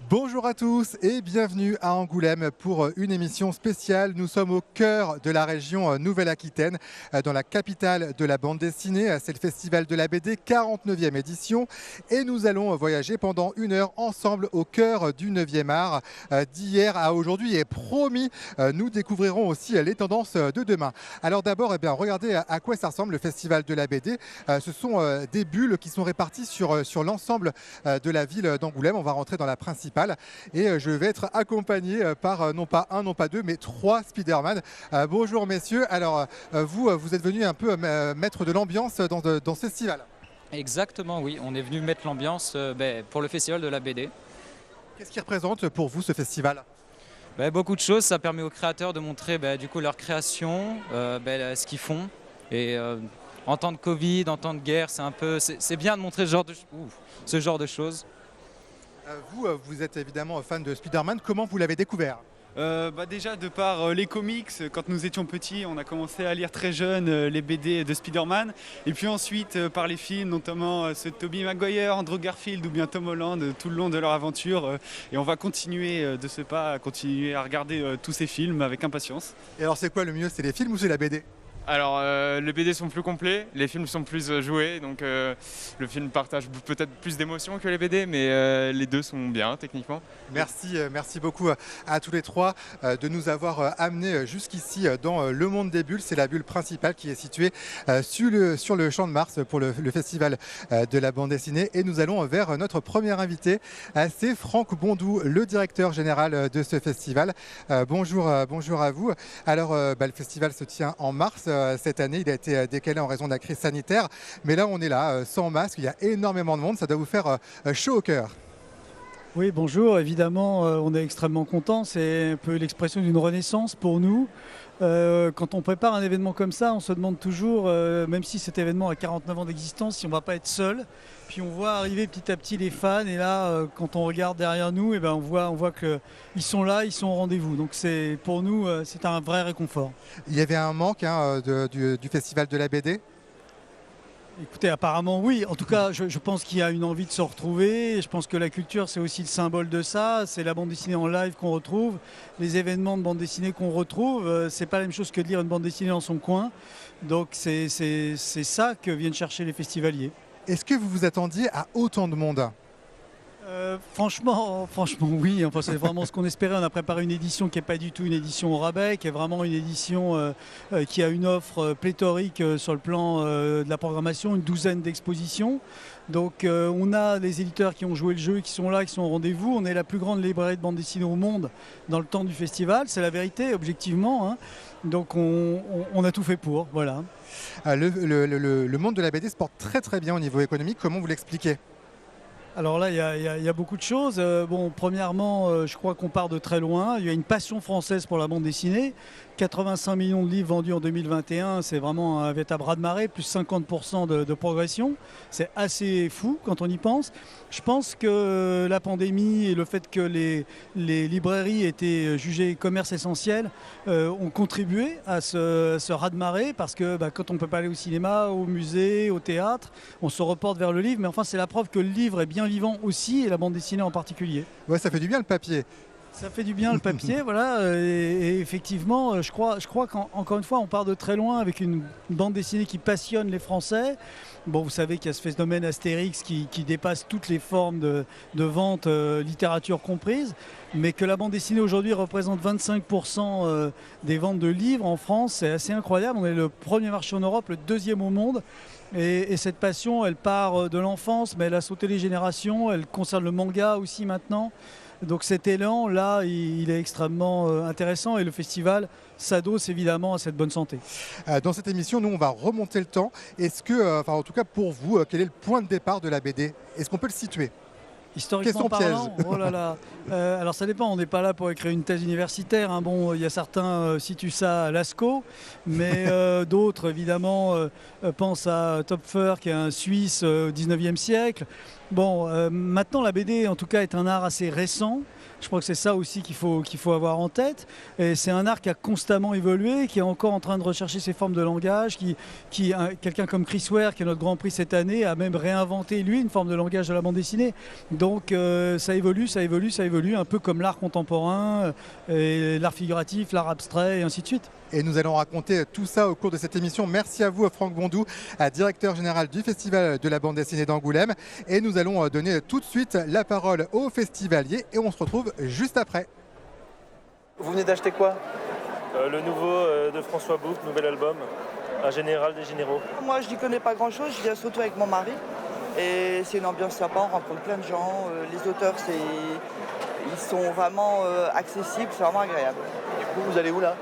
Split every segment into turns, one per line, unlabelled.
Bonjour à tous et bienvenue à Angoulême pour une émission spéciale. Nous sommes au cœur de la région Nouvelle-Aquitaine, dans la capitale de la bande dessinée. C'est le Festival de la BD, 49e édition. Et nous allons voyager pendant une heure ensemble au cœur du 9e art, d'hier à aujourd'hui. Et promis, nous découvrirons aussi les tendances de demain. Alors d'abord, regardez à quoi ça ressemble le Festival de la BD. Ce sont des bulles qui sont réparties sur l'ensemble de la ville d'Angoulême. On va rentrer dans la principale. Et je vais être accompagné par non pas un, non pas deux, mais trois Spider-Man. Bonjour messieurs. Alors vous êtes venus un peu mettre de l'ambiance dans ce festival.
Exactement, oui. On est venu mettre l'ambiance pour le festival de la BD.
Qu'est-ce qui représente pour vous ce festival?
Beaucoup de choses. Ça permet aux créateurs de montrer du coup leur création, ce qu'ils font. Et en temps de Covid, en temps de guerre, c'est bien de montrer ce genre de choses.
Vous êtes évidemment fan de Spider-Man. Comment vous l'avez découvert?
Déjà de par les comics, quand nous étions petits, on a commencé à lire très jeune les BD de Spider-Man. Et puis ensuite par les films, notamment ceux de Tobey Maguire, Andrew Garfield ou bien Tom Holland, tout le long de leur aventure. Et on va continuer de ce pas, à continuer à regarder tous ces films avec impatience.
Et alors c'est quoi le mieux? C'est les films ou c'est la BD?
Alors, les BD sont plus complets, les films sont plus joués, donc le film partage peut-être plus d'émotions que les BD, mais les deux sont bien techniquement.
Merci beaucoup à tous les trois de nous avoir amenés jusqu'ici dans le monde des bulles. C'est la bulle principale qui est située sur le Champ de Mars pour le festival de la bande dessinée. Et nous allons vers notre premier invité, c'est Franck Bondou, le directeur général de ce festival. Bonjour à vous. Alors, le festival se tient en mars. Cette année, il a été décalé en raison de la crise sanitaire. Mais là, on est là, sans masque. Il y a énormément de monde. Ça doit vous faire chaud au cœur.
Oui, bonjour. Évidemment, on est extrêmement contents. C'est un peu l'expression d'une renaissance pour nous. Quand on prépare un événement comme ça, on se demande toujours, même si cet événement a 49 ans d'existence, si on ne va pas être seul. Puis on voit arriver petit à petit les fans. Et là, quand on regarde derrière nous, on voit qu'ils sont là, ils sont au rendez-vous. Donc pour nous, c'est un vrai réconfort.
Il y avait un manque du festival de la BD.
Écoutez, apparemment oui. En tout cas, je pense qu'il y a une envie de se retrouver. Je pense que la culture, c'est aussi le symbole de ça. C'est la bande dessinée en live qu'on retrouve, les événements de bande dessinée qu'on retrouve. C'est pas la même chose que de lire une bande dessinée dans son coin. Donc c'est ça que viennent chercher les festivaliers.
Est-ce que vous vous attendiez à autant de monde?
Franchement, oui. Enfin, c'est vraiment ce qu'on espérait. On a préparé une édition qui n'est pas du tout une édition au rabais, qui est vraiment une édition qui a une offre pléthorique sur le plan de la programmation, une douzaine d'expositions. Donc on a les éditeurs qui ont joué le jeu, qui sont là, qui sont au rendez-vous. On est la plus grande librairie de bande dessinée au monde dans le temps du festival. C'est la vérité, objectivement. Donc on a tout fait pour. Voilà.
Le monde de la BD se porte très très bien au niveau économique. Comment vous l'expliquez?
Alors là, il y a beaucoup de choses. Premièrement, je crois qu'on part de très loin. Il y a une passion française pour la bande dessinée. 85 millions de livres vendus en 2021, c'est vraiment un véritable raz-de-marée, plus 50% de progression. C'est assez fou quand on y pense. Je pense que la pandémie et le fait que les librairies étaient jugées commerce essentiel ont contribué à ce raz-de-marée parce que quand on ne peut pas aller au cinéma, au musée, au théâtre, on se reporte vers le livre. Mais enfin, c'est la preuve que le livre est bien vivant aussi et la bande dessinée en particulier.
Ouais, ça fait du bien le papier.
Ça fait du bien le papier, voilà. Et effectivement, je crois qu'encore une fois, on part de très loin avec une bande dessinée qui passionne les Français. Bon, vous savez qu'il y a ce phénomène Astérix qui dépasse toutes les formes de vente, littérature comprise, mais que la bande dessinée aujourd'hui représente 25% des ventes de livres en France, c'est assez incroyable. On est le premier marché en Europe, le deuxième au monde. Et cette passion, elle part de l'enfance, mais elle a sauté les générations. Elle concerne le manga aussi maintenant. Donc cet élan-là, il est extrêmement intéressant et le festival s'adosse évidemment à cette bonne santé.
Dans cette émission, nous, on va remonter le temps. Est-ce que, en tout cas pour vous, quel est le point de départ de la BD? Est-ce qu'on peut le situer?
Historiquement parlant, oh là là. Alors ça dépend, on n'est pas là pour écrire une thèse universitaire. Bon, il y a certains situent ça à Lascaux, mais d'autres évidemment pensent à Topfer qui est un Suisse au 19e siècle. Bon, maintenant la BD en tout cas est un art assez récent. Je crois que c'est ça aussi qu'il faut avoir en tête. Et c'est un art qui a constamment évolué, qui est encore en train de rechercher ses formes de langage, quelqu'un comme Chris Ware, qui est notre Grand Prix cette année, a même réinventé lui une forme de langage de la bande dessinée. Donc ça évolue, un peu comme l'art contemporain, et l'art figuratif, l'art abstrait et ainsi de suite.
Et nous allons raconter tout ça au cours de cette émission. Merci à vous, Franck Bondou, directeur général du Festival de la bande dessinée d'Angoulême. Et nous allons donner tout de suite la parole aux festivaliers et on se retrouve juste après.
Vous venez d'acheter quoi?
Le nouveau de François Bouffes, nouvel album, Un général des généraux.
Moi, je n'y connais pas grand-chose, je viens surtout avec mon mari. Et c'est une ambiance sympa, on rencontre plein de gens. Les auteurs, ils sont vraiment accessibles, c'est vraiment agréable.
Du coup, vous allez où là?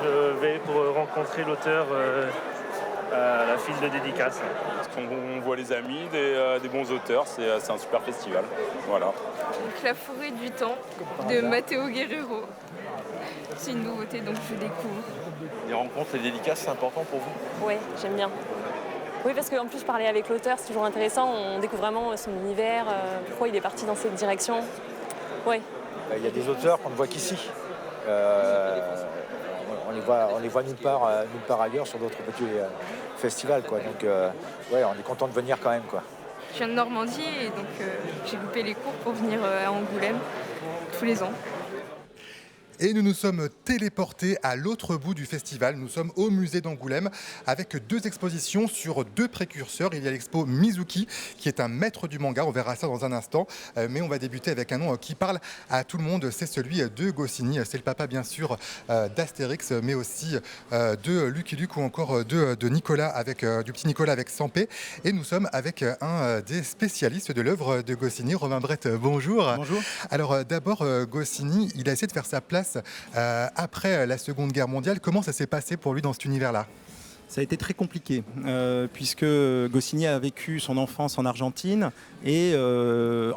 Je vais pour rencontrer l'auteur à la file de dédicace.
On voit les amis, des bons auteurs, c'est un super festival. Voilà.
Donc, La forêt du temps de Matteo Guerrero. C'est une nouveauté, donc je découvre.
Les rencontres, les dédicaces, c'est important pour vous?
Oui, j'aime bien. Oui, parce qu'en plus, parler avec l'auteur, c'est toujours intéressant. On découvre vraiment son univers, pourquoi il est parti dans cette direction. Oui.
Il y a des auteurs qu'on ne voit qu'ici. On les voit nulle part ailleurs sur d'autres petits festivals, quoi. Donc ouais, on est content de venir quand même, quoi.
Je viens de Normandie et donc j'ai loupé les cours pour venir à Angoulême tous les ans.
Et nous nous sommes téléportés à l'autre bout du festival. Nous sommes au musée d'Angoulême avec deux expositions sur deux précurseurs. Il y a l'expo Mizuki qui est un maître du manga. On verra ça dans un instant. Mais on va débuter avec un nom qui parle à tout le monde. C'est celui de Goscinny. C'est le papa bien sûr d'Astérix, mais aussi de Lucky Luke ou encore de Nicolas du petit Nicolas avec Sampé. Et nous sommes avec un des spécialistes de l'œuvre de Goscinny. Romain Brett, bonjour.
Bonjour.
Alors d'abord, Goscinny, il a essayé de faire sa place après la Seconde Guerre mondiale. Comment ça s'est passé pour lui dans cet univers-là ?
Ça a été très compliqué, puisque Goscinny a vécu son enfance en Argentine et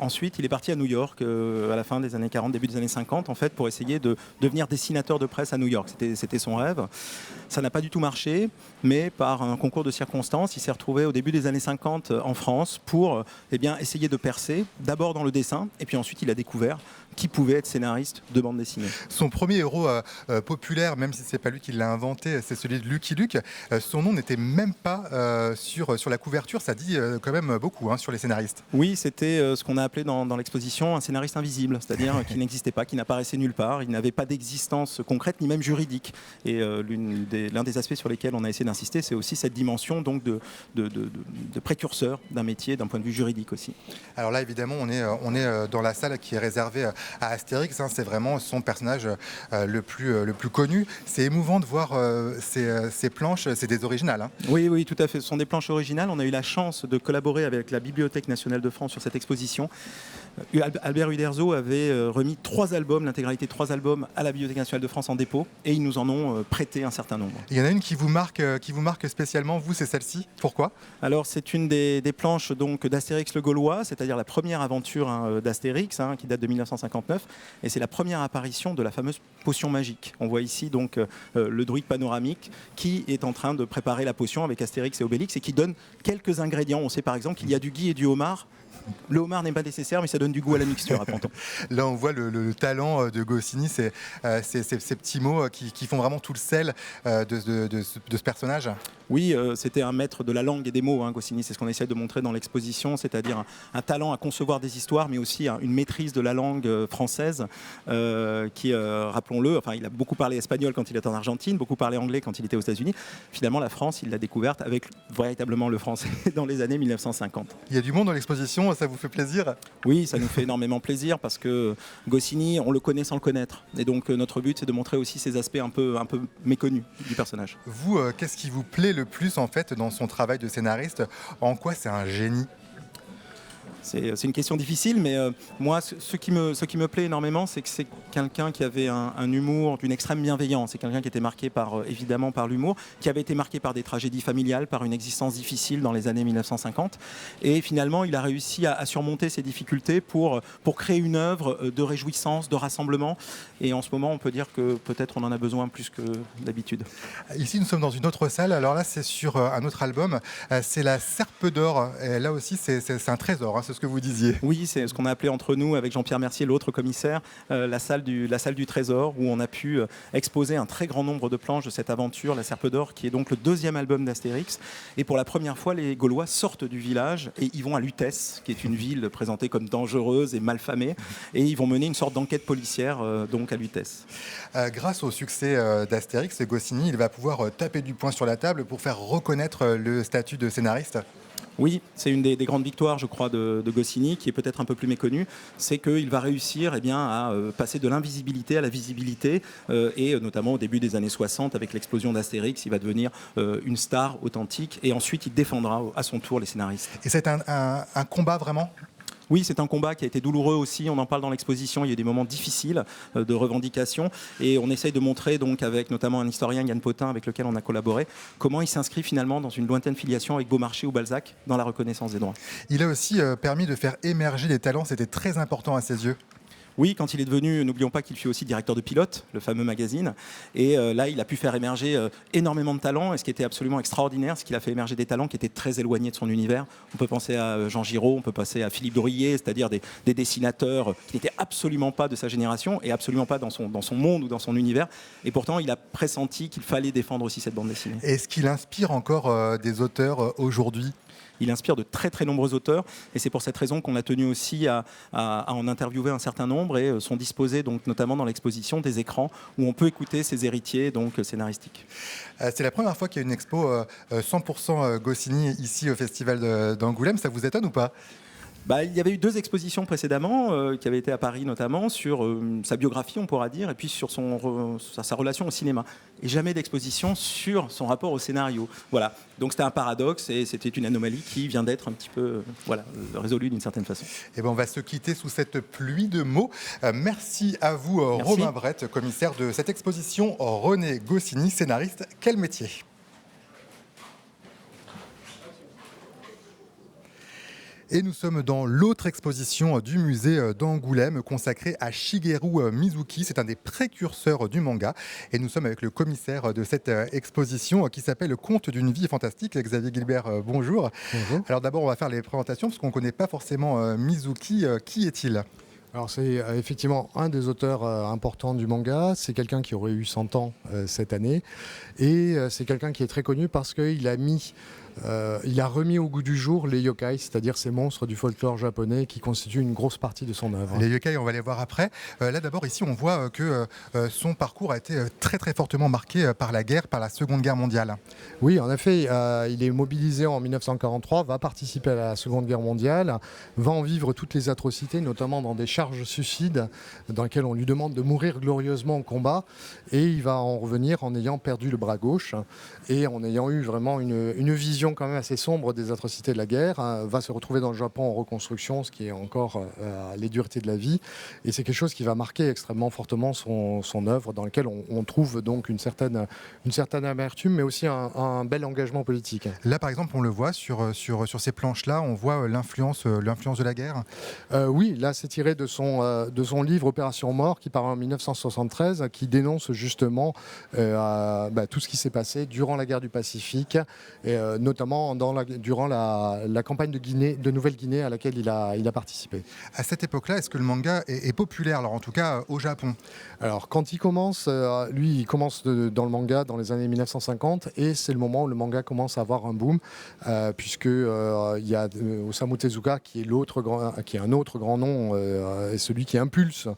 ensuite il est parti à New York à la fin des années 40, début des années 50, en fait, pour essayer de devenir dessinateur de presse à New York. C'était son rêve. Ça n'a pas du tout marché, mais par un concours de circonstances, il s'est retrouvé au début des années 50 en France pour essayer de percer, d'abord dans le dessin, et puis ensuite il a découvert qui pouvait être scénariste de bande dessinée.
Son premier héros populaire, même si ce n'est pas lui qui l'a inventé, c'est celui de Lucky Luke. Son nom n'était même pas sur la couverture. Ça dit quand même beaucoup sur les scénaristes.
Oui, c'était ce qu'on a appelé dans l'exposition un scénariste invisible, c'est-à-dire qui n'existait pas, qui n'apparaissait nulle part. Il n'avait pas d'existence concrète ni même juridique. Et l'un des aspects sur lesquels on a essayé d'insister, c'est aussi cette dimension donc, de précurseur d'un métier, d'un point de vue juridique aussi.
Alors là, évidemment, on est dans la salle qui est réservée à Astérix. C'est vraiment son personnage le plus connu. C'est émouvant de voir ces planches, c'est des originales.
Oui, tout à fait. Ce sont des planches originales. On a eu la chance de collaborer avec la Bibliothèque nationale de France sur cette exposition. Albert Uderzo avait remis 3 albums, l'intégralité de 3 albums à la Bibliothèque nationale de France en dépôt, et ils nous en ont prêté un certain nombre.
Il y en a une qui vous marque spécialement, vous, c'est celle-ci. Pourquoi ?
Alors c'est une des planches donc d'Astérix le Gaulois, c'est-à-dire la première aventure d'Astérix, qui date de 1959, et c'est la première apparition de la fameuse potion magique. On voit ici donc le druide panoramique qui est en train de préparer la potion avec Astérix et Obélix et qui donne quelques ingrédients. On sait par exemple qu'il y a du gui et du homard. Le homard n'est pas nécessaire, mais ça donne du goût à la mixture, apprend-on.
Là, on voit le talent de Goscinny, ces petits mots qui font vraiment tout le sel de ce personnage.
Oui, c'était un maître de la langue et des mots, Goscinny. C'est ce qu'on essaie de montrer dans l'exposition, c'est-à-dire un talent à concevoir des histoires, mais aussi une maîtrise de la langue française qui, rappelons-le, il a beaucoup parlé espagnol quand il était en Argentine, beaucoup parlé anglais quand il était aux États-Unis. Finalement, la France, il l'a découverte avec véritablement le français dans les années 1950.
Il y a du monde dans l'exposition, ça vous fait plaisir ?
Oui, ça nous fait énormément plaisir parce que Goscinny, on le connaît sans le connaître. Et donc notre but, c'est de montrer aussi ces aspects un peu méconnus du personnage.
Vous, qu'est-ce qui vous plaît le plus en fait dans son travail de scénariste ? En quoi c'est un génie ?
C'est une question difficile, mais moi, ce qui me plaît énormément, c'est que c'est quelqu'un qui avait un humour d'une extrême bienveillance. C'est quelqu'un qui était marqué évidemment par l'humour, qui avait été marqué par des tragédies familiales, par une existence difficile dans les années 1950. Et finalement, il a réussi à surmonter ces difficultés pour créer une œuvre de réjouissance, de rassemblement. Et en ce moment, on peut dire que peut-être on en a besoin plus que d'habitude.
Ici, nous sommes dans une autre salle. Alors là, c'est sur un autre album. C'est la Serpe d'Or. Et là aussi, c'est un trésor, hein, c'est ce que vous disiez.
Oui, c'est ce qu'on a appelé entre nous, avec Jean-Pierre Mercier, l'autre commissaire, la salle du trésor, où on a pu exposer un très grand nombre de planches de cette aventure, la Serpe d'Or, qui est donc le deuxième album d'Astérix. Et pour la première fois, les Gaulois sortent du village et ils vont à Lutèce, qui est une ville présentée comme dangereuse et malfamée. Et ils vont mener une sorte d'enquête policière donc à Lutèce.
Grâce au succès d'Astérix, Goscinny, il va pouvoir taper du poing sur la table pour faire reconnaître le statut de scénariste.
Oui, c'est une des grandes victoires, je crois, de Goscinny, qui est peut-être un peu plus méconnue. C'est qu'il va réussir à passer de l'invisibilité à la visibilité, et notamment au début des années 60, avec l'explosion d'Astérix, il va devenir une star authentique, et ensuite il défendra à son tour les scénaristes.
Et c'est un combat vraiment ?
Oui, c'est un combat qui a été douloureux aussi, on en parle dans l'exposition, il y a eu des moments difficiles de revendication et on essaye de montrer donc avec notamment un historien, Yann Potin, avec lequel on a collaboré, comment il s'inscrit finalement dans une lointaine filiation avec Beaumarchais ou Balzac dans la reconnaissance des droits.
Il a aussi permis de faire émerger les talents, c'était très important à ses yeux.
Oui, quand il est devenu, n'oublions pas qu'il fut aussi directeur de Pilote, le fameux magazine. Et là, il a pu faire émerger énormément de talents. Et ce qui était absolument extraordinaire, c'est qu'il a fait émerger des talents qui étaient très éloignés de son univers. On peut penser à Jean Giraud, on peut penser à Philippe Drouillet, c'est-à-dire des dessinateurs qui n'étaient absolument pas de sa génération et absolument pas dans son monde ou dans son univers. Et pourtant, il a pressenti qu'il fallait défendre aussi cette bande dessinée.
Est-ce qu'il inspire encore des auteurs aujourd'hui ?
Il inspire de très très nombreux auteurs et c'est pour cette raison qu'on a tenu aussi à en interviewer un certain nombre et sont disposés donc notamment dans l'exposition des écrans où on peut écouter ses héritiers donc scénaristiques.
C'est la première fois qu'il y a une expo 100% Goscinny ici au Festival d'Angoulême, ça vous étonne ou pas ?
Il y avait eu 2 expositions précédemment qui avaient été à Paris notamment sur sa biographie on pourra dire et puis sur sa relation au cinéma et jamais d'exposition sur son rapport au scénario. Voilà, donc c'était un paradoxe et c'était une anomalie qui vient d'être un petit peu résolue d'une certaine façon.
Et on va se quitter sous cette pluie de mots. Merci à vous. Merci. Romain Brett, commissaire de cette exposition. René Goscinny, scénariste, quel métier ? Et nous sommes dans l'autre exposition du musée d'Angoulême consacrée à Shigeru Mizuki. C'est un des précurseurs du manga. Et nous sommes avec le commissaire de cette exposition qui s'appelle Conte d'une vie fantastique. Xavier Gilbert, bonjour.
Bonjour.
Alors d'abord, on va faire les présentations parce qu'on ne connaît pas forcément Mizuki. Qui est-il ?
Alors c'est effectivement un des auteurs importants du manga. C'est quelqu'un qui aurait eu 100 ans cette année. Et c'est quelqu'un qui est très connu parce qu'il a il a remis au goût du jour les yokai, c'est-à-dire ces monstres du folklore japonais qui constituent une grosse partie de son œuvre.
Les yokai, on va les voir après. Là d'abord, ici, on voit que son parcours a été très très fortement marqué par la guerre, par la Seconde Guerre mondiale.
Oui, en effet, il est mobilisé en 1943, va participer à la Seconde Guerre mondiale, va en vivre toutes les atrocités, notamment dans des charges suicides dans lesquelles on lui demande de mourir glorieusement au combat. Et il va en revenir en ayant perdu le bras gauche et en ayant eu vraiment une vision quand même assez sombre des atrocités de la guerre, va se retrouver dans le Japon en reconstruction, ce qui est encore les duretés de la vie. Et c'est quelque chose qui va marquer extrêmement fortement son œuvre, dans lequel on trouve donc une certaine amertume, mais aussi un bel engagement politique.
Là, par exemple, on le voit sur ces planches-là, on voit l'influence de la guerre.
Oui, là, c'est tiré de son livre Opération Mort, qui paraît en 1973, qui dénonce justement tout ce qui s'est passé durant la guerre du Pacifique, et notamment durant la campagne de Nouvelle-Guinée à laquelle il a participé.
À cette époque-là, est-ce que le manga est populaire, alors en tout cas au Japon ?
Alors quand il commence, il commence dans le manga dans les années 1950 et c'est le moment où le manga commence à avoir un boom puisque il y a Osamu Tezuka qui est un autre grand nom et celui qui impulse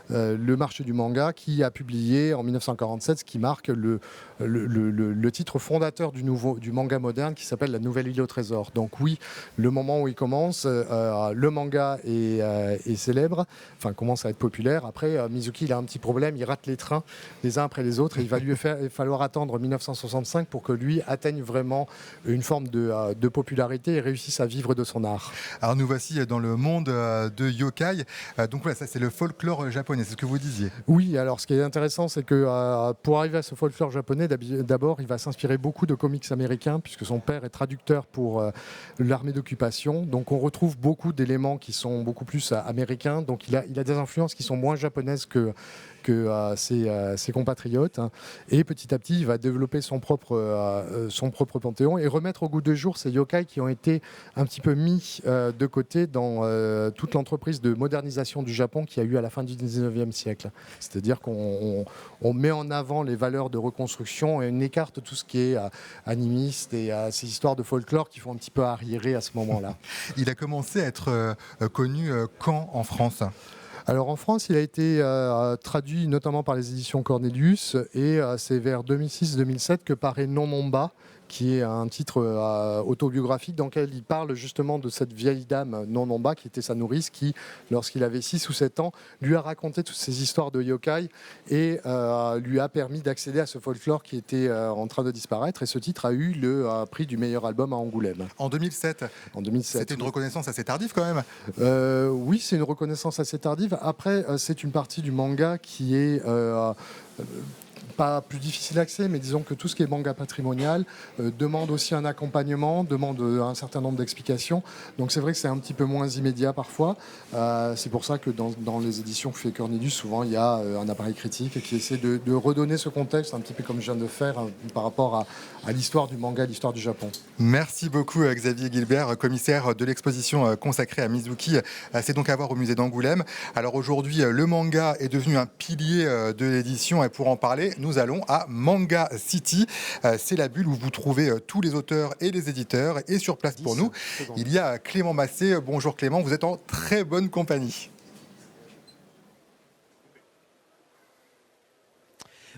le marché du manga, qui a publié en 1947 ce qui marque le titre fondateur du manga moderne qui s'appelle La Nouvelle Île au Trésor. Donc oui, le moment où il commence, le manga est célèbre, enfin commence à être populaire. Après, Mizuki, il a un petit problème, il rate les trains les uns après les autres. Et il va lui falloir attendre 1965 pour que lui atteigne vraiment une forme de popularité et réussisse à vivre de son art.
Alors nous voici dans le monde de yokai. Donc voilà, ça c'est le folklore japonais, c'est ce que vous disiez.
Oui, alors ce qui est intéressant, c'est que pour arriver à ce folklore japonais, d'abord, il va s'inspirer beaucoup de comics américains, puisque son père est traducteur pour l'armée d'occupation. Donc on retrouve beaucoup d'éléments qui sont beaucoup plus américains. Donc il a des influences qui sont moins japonaises que ses compatriotes. Et petit à petit, il va développer son propre panthéon et remettre au goût du jour ces yokai qui ont été un petit peu mis de côté dans toute l'entreprise de modernisation du Japon qu'il y a eu à la fin du 19e siècle. C'est-à-dire qu'on met en avant les valeurs de reconstruction et on écarte tout ce qui est animiste et ces histoires de folklore qui font un petit peu arriérer à ce moment-là.
Il a commencé à être connu quand en France ?
Alors en France, il a été traduit notamment par les éditions Cornelius et c'est vers 2006-2007 que paraît Non Nomba, qui est un titre autobiographique dans lequel il parle justement de cette vieille dame Non Nomba qui était sa nourrice qui, lorsqu'il avait 6 ou 7 ans, lui a raconté toutes ces histoires de yokai et lui a permis d'accéder à ce folklore qui était en train de disparaître. Et ce titre a eu le prix du meilleur album à Angoulême.
En 2007 ?
En 2007.
C'était une reconnaissance assez tardive quand même.
Oui, c'est une reconnaissance assez tardive. Après, c'est une partie du manga qui est... pas plus difficile d'accès, mais disons que tout ce qui est manga patrimonial demande aussi un accompagnement, demande un certain nombre d'explications. Donc c'est vrai que c'est un petit peu moins immédiat parfois. C'est pour ça que dans les éditions que fait Cornelius, souvent il y a un appareil critique qui essaie de redonner ce contexte, un petit peu comme je viens de faire par rapport à l'histoire du manga, l'histoire du Japon.
Merci beaucoup Xavier Gilbert, commissaire de l'exposition consacrée à Mizuki. C'est donc à voir au musée d'Angoulême. Alors aujourd'hui, le manga est devenu un pilier de l'édition et pour en parler, nous allons à Manga City. C'est la bulle où vous trouvez tous les auteurs et les éditeurs. Et sur place pour nous, il y a Clément Massé. Bonjour Clément, vous êtes en très bonne compagnie.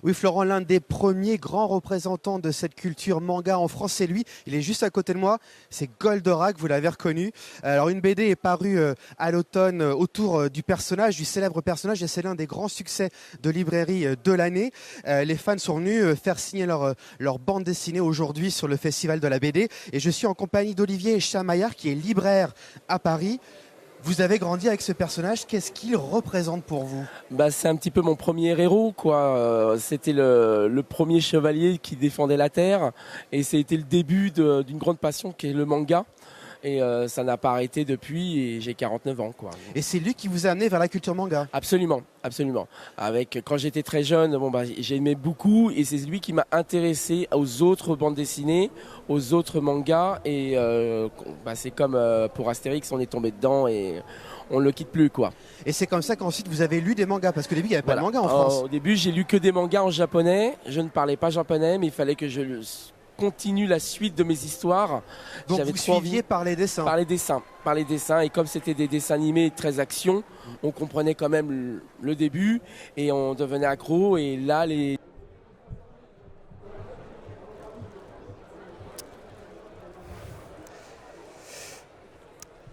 Oui, Florent, l'un des premiers grands représentants de cette culture manga en France, c'est lui. Il est juste à côté de moi. C'est Goldorak, vous l'avez reconnu. Alors, une BD est parue à l'automne autour du célèbre personnage, et c'est l'un des grands succès de librairie de l'année. Les fans sont venus faire signer leur bande dessinée aujourd'hui sur le Festival de la BD. Et je suis en compagnie d'Olivier Chamaillard, qui est libraire à Paris. Vous avez grandi avec ce personnage, qu'est-ce qu'il représente pour vous ?
C'est un petit peu mon premier héros, quoi. C'était le premier chevalier qui défendait la terre et c'était le début d'une grande passion qui est le manga. Et ça n'a pas arrêté depuis et j'ai 49 ans, quoi.
Et c'est lui qui vous a amené vers la culture manga ?
Absolument, absolument. Quand j'étais très jeune, j'aimais beaucoup et c'est lui qui m'a intéressé aux autres bandes dessinées, aux autres mangas. Et c'est comme pour Astérix, on est tombé dedans et on ne le quitte plus, quoi.
Et c'est comme ça qu'ensuite vous avez lu des mangas, parce qu'au début il n'y avait pas de manga en France.
Au début j'ai lu que des mangas en japonais, je ne parlais pas japonais mais il fallait que je continue la suite de mes histoires.
Donc vous suiviez par les dessins ?
Par les dessins. Et comme c'était des dessins animés très action, on comprenait quand même le début et on devenait accro. Et là,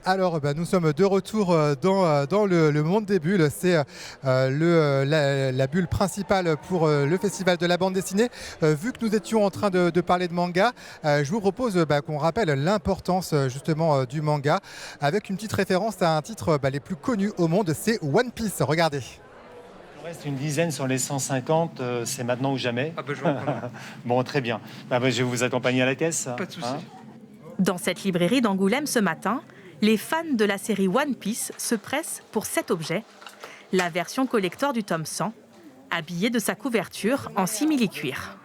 Alors, nous sommes de retour dans le monde des bulles. C'est la bulle principale pour le Festival de la bande dessinée. Vu que nous étions en train de parler de manga, je vous propose qu'on rappelle l'importance justement du manga avec une petite référence à un titre les plus connus au monde, c'est One Piece. Regardez.
Il reste une dizaine sur les 150, c'est maintenant ou jamais. Bon, très bien. Je vais vous accompagner à la caisse.
Pas de souci. Dans cette librairie d'Angoulême ce matin, les fans de la série One Piece se pressent pour cet objet, la version collector du tome 100, habillée de sa couverture en simili-cuir.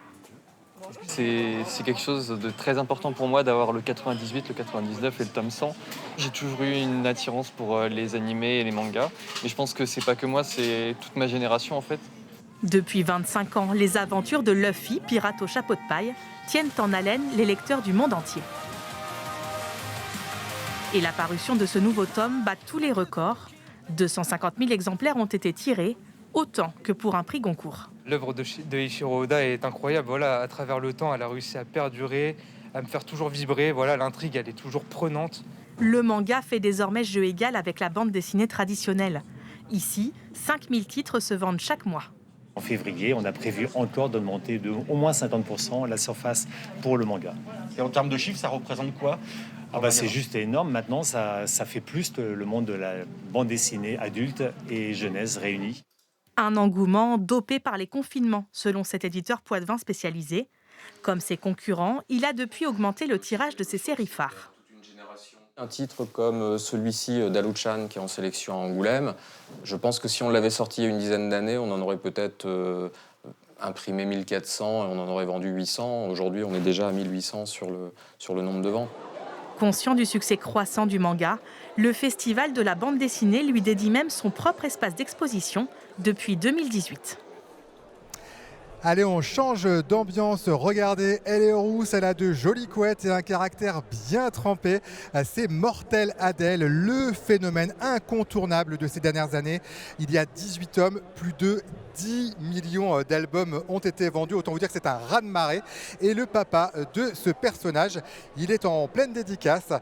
C'est quelque chose de très important pour moi d'avoir le 98, le 99 et le tome 100. J'ai toujours eu une attirance pour les animés et les mangas, mais je pense que c'est pas que moi, c'est toute ma génération en fait.
Depuis 25 ans, les aventures de Luffy, pirate au chapeau de paille, tiennent en haleine les lecteurs du monde entier. Et la parution de ce nouveau tome bat tous les records. 250 000 exemplaires ont été tirés, autant que pour un prix Goncourt.
L'œuvre de Eiichiro Oda est incroyable. Voilà, à travers le temps, elle a réussi à perdurer, à me faire toujours vibrer. Voilà, l'intrigue, elle est toujours prenante.
Le manga fait désormais jeu égal avec la bande dessinée traditionnelle. Ici, 5000 titres se vendent chaque mois.
En février, on a prévu encore d'augmenter de au moins 50% la surface pour le manga.
Et en termes de chiffres, ça représente quoi?
C'est juste énorme. Maintenant, ça fait plus le monde de la bande dessinée adulte et jeunesse réunis.
Un engouement dopé par les confinements, selon cet éditeur poitevin spécialisé. Comme ses concurrents, il a depuis augmenté le tirage de ses séries phares.
Un titre comme celui-ci d'Aluchan qui est en sélection à Angoulême, je pense que si on l'avait sorti il y a une dizaine d'années, on en aurait peut-être imprimé 1400 et on en aurait vendu 800. Aujourd'hui, on est déjà à 1800 sur le nombre de ventes.
Conscient du succès croissant du manga, le Festival de la bande dessinée lui dédie même son propre espace d'exposition depuis 2018.
Allez, on change d'ambiance. Regardez, elle est rousse, elle a de jolies couettes et un caractère bien trempé. C'est Mortelle Adèle, le phénomène incontournable de ces dernières années. Il y a 18 tomes, plus de 10 millions d'albums ont été vendus. Autant vous dire que c'est un raz-de-marée. Et le papa de ce personnage, il est en pleine dédicace.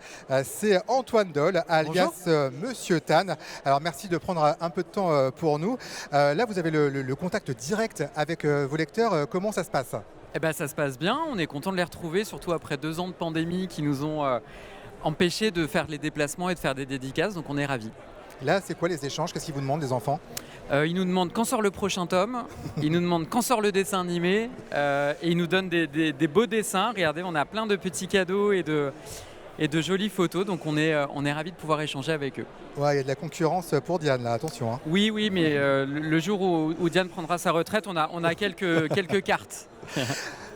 C'est Antoine Doll, alias Monsieur Tan. Alors merci de prendre un peu de temps pour nous. Là, vous avez le contact direct avec vos lecteurs. Comment ça se passe?
Eh ben, ça se passe bien. On est content de les retrouver, surtout après 2 ans de pandémie qui nous ont empêchés de faire les déplacements et de faire des dédicaces. Donc on est ravis.
Là, c'est quoi les échanges? Qu'est-ce qu'ils vous demandent, les enfants?
Ils nous demandent quand sort le prochain tome, ils nous demandent quand sort le dessin animé, et ils nous donnent des beaux dessins. Regardez, on a plein de petits cadeaux et de jolies photos, donc on est ravis de pouvoir échanger avec eux.
Ouais, il y a de la concurrence pour Diane, là, attention. Hein.
Oui, mais le jour où Diane prendra sa retraite, on a quelques cartes.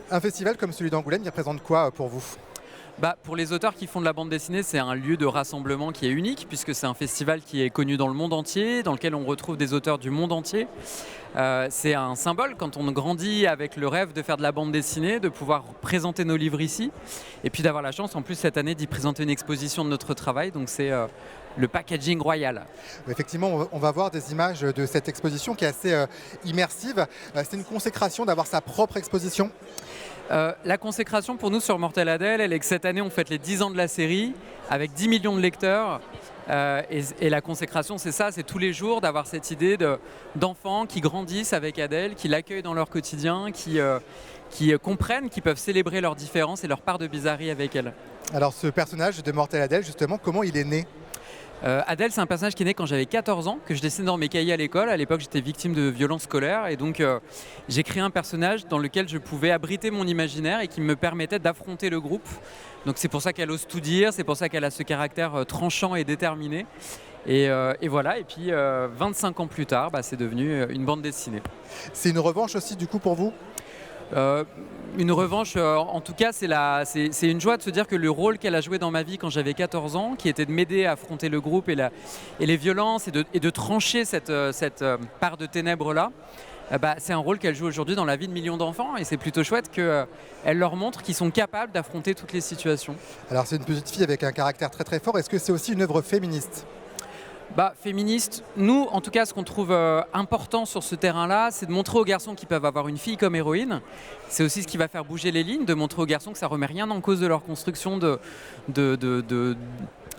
Un festival comme celui d'Angoulême, il représente quoi pour vous?
Pour les auteurs qui font de la bande dessinée, c'est un lieu de rassemblement qui est unique, puisque c'est un festival qui est connu dans le monde entier, dans lequel on retrouve des auteurs du monde entier. C'est un symbole quand on grandit avec le rêve de faire de la bande dessinée, de pouvoir présenter nos livres ici, et puis d'avoir la chance en plus cette année d'y présenter une exposition de notre travail, donc c'est le packaging royal.
Effectivement, on va voir des images de cette exposition qui est assez immersive. C'est une consécration d'avoir sa propre exposition.
La consécration pour nous sur Mortelle Adèle, elle est que cette année on fête les 10 ans de la série avec 10 millions de lecteurs. Et la consécration, c'est ça, c'est tous les jours d'avoir cette idée d'enfants qui grandissent avec Adèle, qui l'accueillent dans leur quotidien, qui comprennent qu'ils peuvent célébrer leurs différences et leur part de bizarrerie avec elle.
Alors ce personnage de Mortelle Adèle, justement, comment il est né?
Adèle, c'est un personnage qui est né quand j'avais 14 ans, que je dessinais dans mes cahiers à l'école. À l'époque, j'étais victime de violences scolaires et donc j'ai créé un personnage dans lequel je pouvais abriter mon imaginaire et qui me permettait d'affronter le groupe. Donc c'est pour ça qu'elle ose tout dire, c'est pour ça qu'elle a ce caractère tranchant et déterminé. Et voilà, et puis 25 ans plus tard, c'est devenu une bande dessinée.
C'est une revanche aussi du coup pour vous?
Une revanche, en tout cas, c'est une joie de se dire que le rôle qu'elle a joué dans ma vie quand j'avais 14 ans, qui était de m'aider à affronter le groupe et les violences et de trancher cette part de ténèbres-là, c'est un rôle qu'elle joue aujourd'hui dans la vie de millions d'enfants et c'est plutôt chouette qu'elle leur montre qu'ils sont capables d'affronter toutes les situations.
Alors c'est une petite fille avec un caractère très très fort, est-ce que c'est aussi une œuvre féministe?
Féministe, nous en tout cas ce qu'on trouve important sur ce terrain-là, c'est de montrer aux garçons qu'ils peuvent avoir une fille comme héroïne. C'est aussi ce qui va faire bouger les lignes, de montrer aux garçons que ça remet rien en cause de leur construction,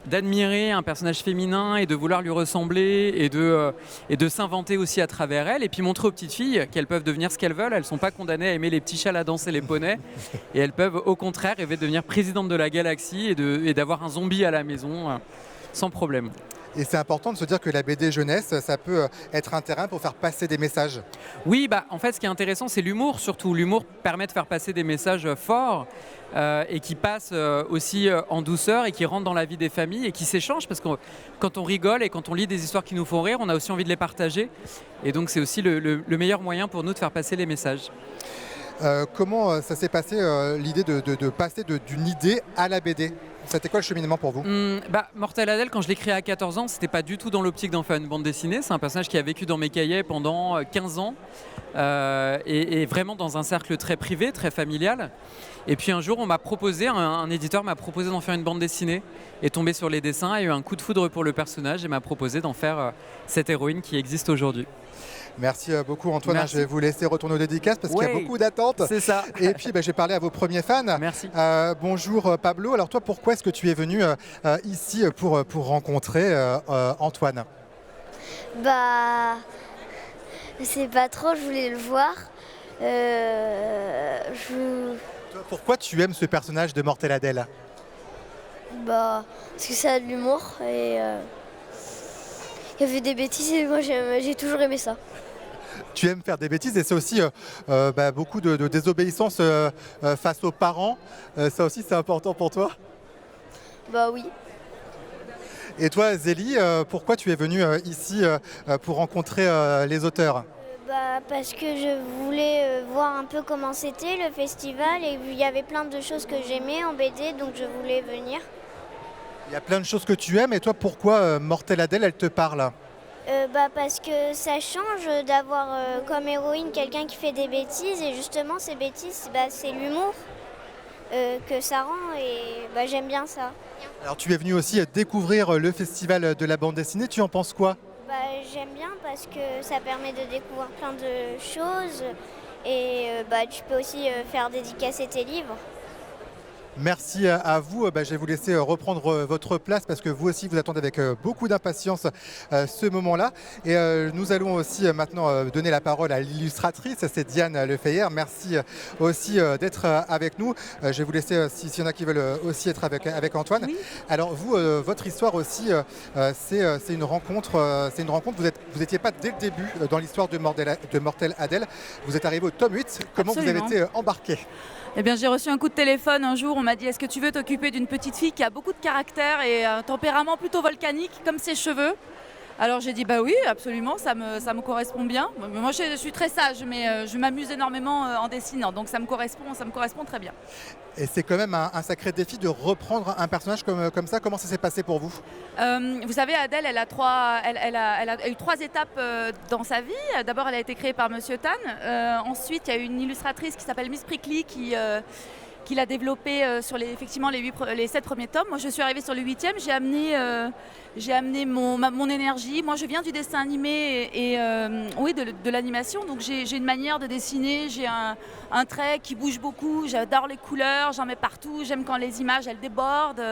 d'admirer un personnage féminin et de vouloir lui ressembler et de s'inventer aussi à travers elle, et puis montrer aux petites filles qu'elles peuvent devenir ce qu'elles veulent. Elles ne sont pas condamnées à aimer les petits chats, la danse et les poneys, et elles peuvent au contraire rêver de devenir présidente de la galaxie et d'avoir un zombie à la maison sans problème.
Et c'est important de se dire que la BD jeunesse, ça peut être un terrain pour faire passer des messages.
Oui, en fait, ce qui est intéressant, c'est l'humour surtout. L'humour permet de faire passer des messages forts et qui passent aussi en douceur et qui rentrent dans la vie des familles et qui s'échangent parce que quand on rigole et quand on lit des histoires qui nous font rire, on a aussi envie de les partager. Et donc, c'est aussi le meilleur moyen pour nous de faire passer les messages.
Comment ça s'est passé l'idée de passer d'une idée à la BD? C'était quoi le cheminement pour vous?
Mortelle Adèle, quand je l'ai créé à 14 ans, c'était pas du tout dans l'optique d'en faire une bande dessinée. C'est un personnage qui a vécu dans mes cahiers pendant 15 ans et vraiment dans un cercle très privé, très familial. Et puis un jour, on m'a proposé, un éditeur m'a proposé d'en faire une bande dessinée, est tombé sur les dessins, a eu un coup de foudre pour le personnage et m'a proposé d'en faire cette héroïne qui existe aujourd'hui.
Merci beaucoup Antoine,
Merci.
je vais vous laisser retourner aux dédicaces parce qu'il y a beaucoup d'attentes.
C'est ça.
Et puis j'ai parlé à vos premiers fans.
Merci.
Bonjour Pablo, alors toi pourquoi est-ce que tu es venu ici pour rencontrer Antoine?
Bah, je sais pas trop, je voulais le voir.
Toi, pourquoi tu aimes ce personnage de Mortel Adèle?
Bah, parce que ça a de l'humour et il y avait des bêtises et moi j'ai toujours aimé ça.
Tu aimes faire des bêtises et c'est aussi beaucoup de désobéissance face aux parents. Ça aussi c'est important pour toi?
Bah oui.
Et toi Zélie, pourquoi tu es venue ici pour rencontrer les auteurs?
Bah, parce que je voulais voir un peu comment c'était le festival et il y avait plein de choses que j'aimais en BD donc je voulais venir.
Il y a plein de choses que tu aimes et toi pourquoi Mortel Adèle elle te parle?
Parce que ça change d'avoir comme héroïne quelqu'un qui fait des bêtises et justement ces bêtises c'est l'humour que ça rend et j'aime bien ça.
Alors tu es venu aussi découvrir le festival de la bande dessinée, tu en penses quoi?
J'aime bien parce que ça permet de découvrir plein de choses et tu peux aussi faire dédicacer tes livres.
Merci à vous. Je vais vous laisser reprendre votre place parce que vous aussi vous attendez avec beaucoup d'impatience ce moment-là. Et nous allons aussi maintenant donner la parole à l'illustratrice, c'est Diane Lefeyer. Merci aussi d'être avec nous. Je vais vous laisser, s'il y en a qui veulent aussi être avec Antoine. Oui. Alors vous, votre histoire aussi, c'est une rencontre. Vous n'étiez pas dès le début dans l'histoire de Mortel Adèle. Vous êtes arrivé au tome 8. Comment
Absolument.
vous avez été embarqué?
Eh bien, j'ai reçu un coup de téléphone un jour, on m'a dit « Est-ce que tu veux t'occuper d'une petite fille qui a beaucoup de caractère et un tempérament plutôt volcanique comme ses cheveux ?» Alors j'ai dit « Bah oui, absolument, ça me correspond bien. » Moi je suis très sage, mais je m'amuse énormément en dessinant, donc ça me correspond très bien.
Et c'est quand même un sacré défi de reprendre un personnage comme ça. Comment ça s'est passé pour vous?
Vous savez, Adèle, elle a eu 3 étapes dans sa vie. D'abord, elle a été créée par Monsieur Tan. Ensuite, il y a une illustratrice qui s'appelle Miss Prickly qui l'a développé sur les 7 premiers tomes. Moi, je suis arrivée sur le 8e. J'ai amené mon énergie. Moi, je viens du dessin animé et de l'animation. Donc, j'ai une manière de dessiner. J'ai un trait qui bouge beaucoup. J'adore les couleurs. J'en mets partout. J'aime quand les images, elles débordent.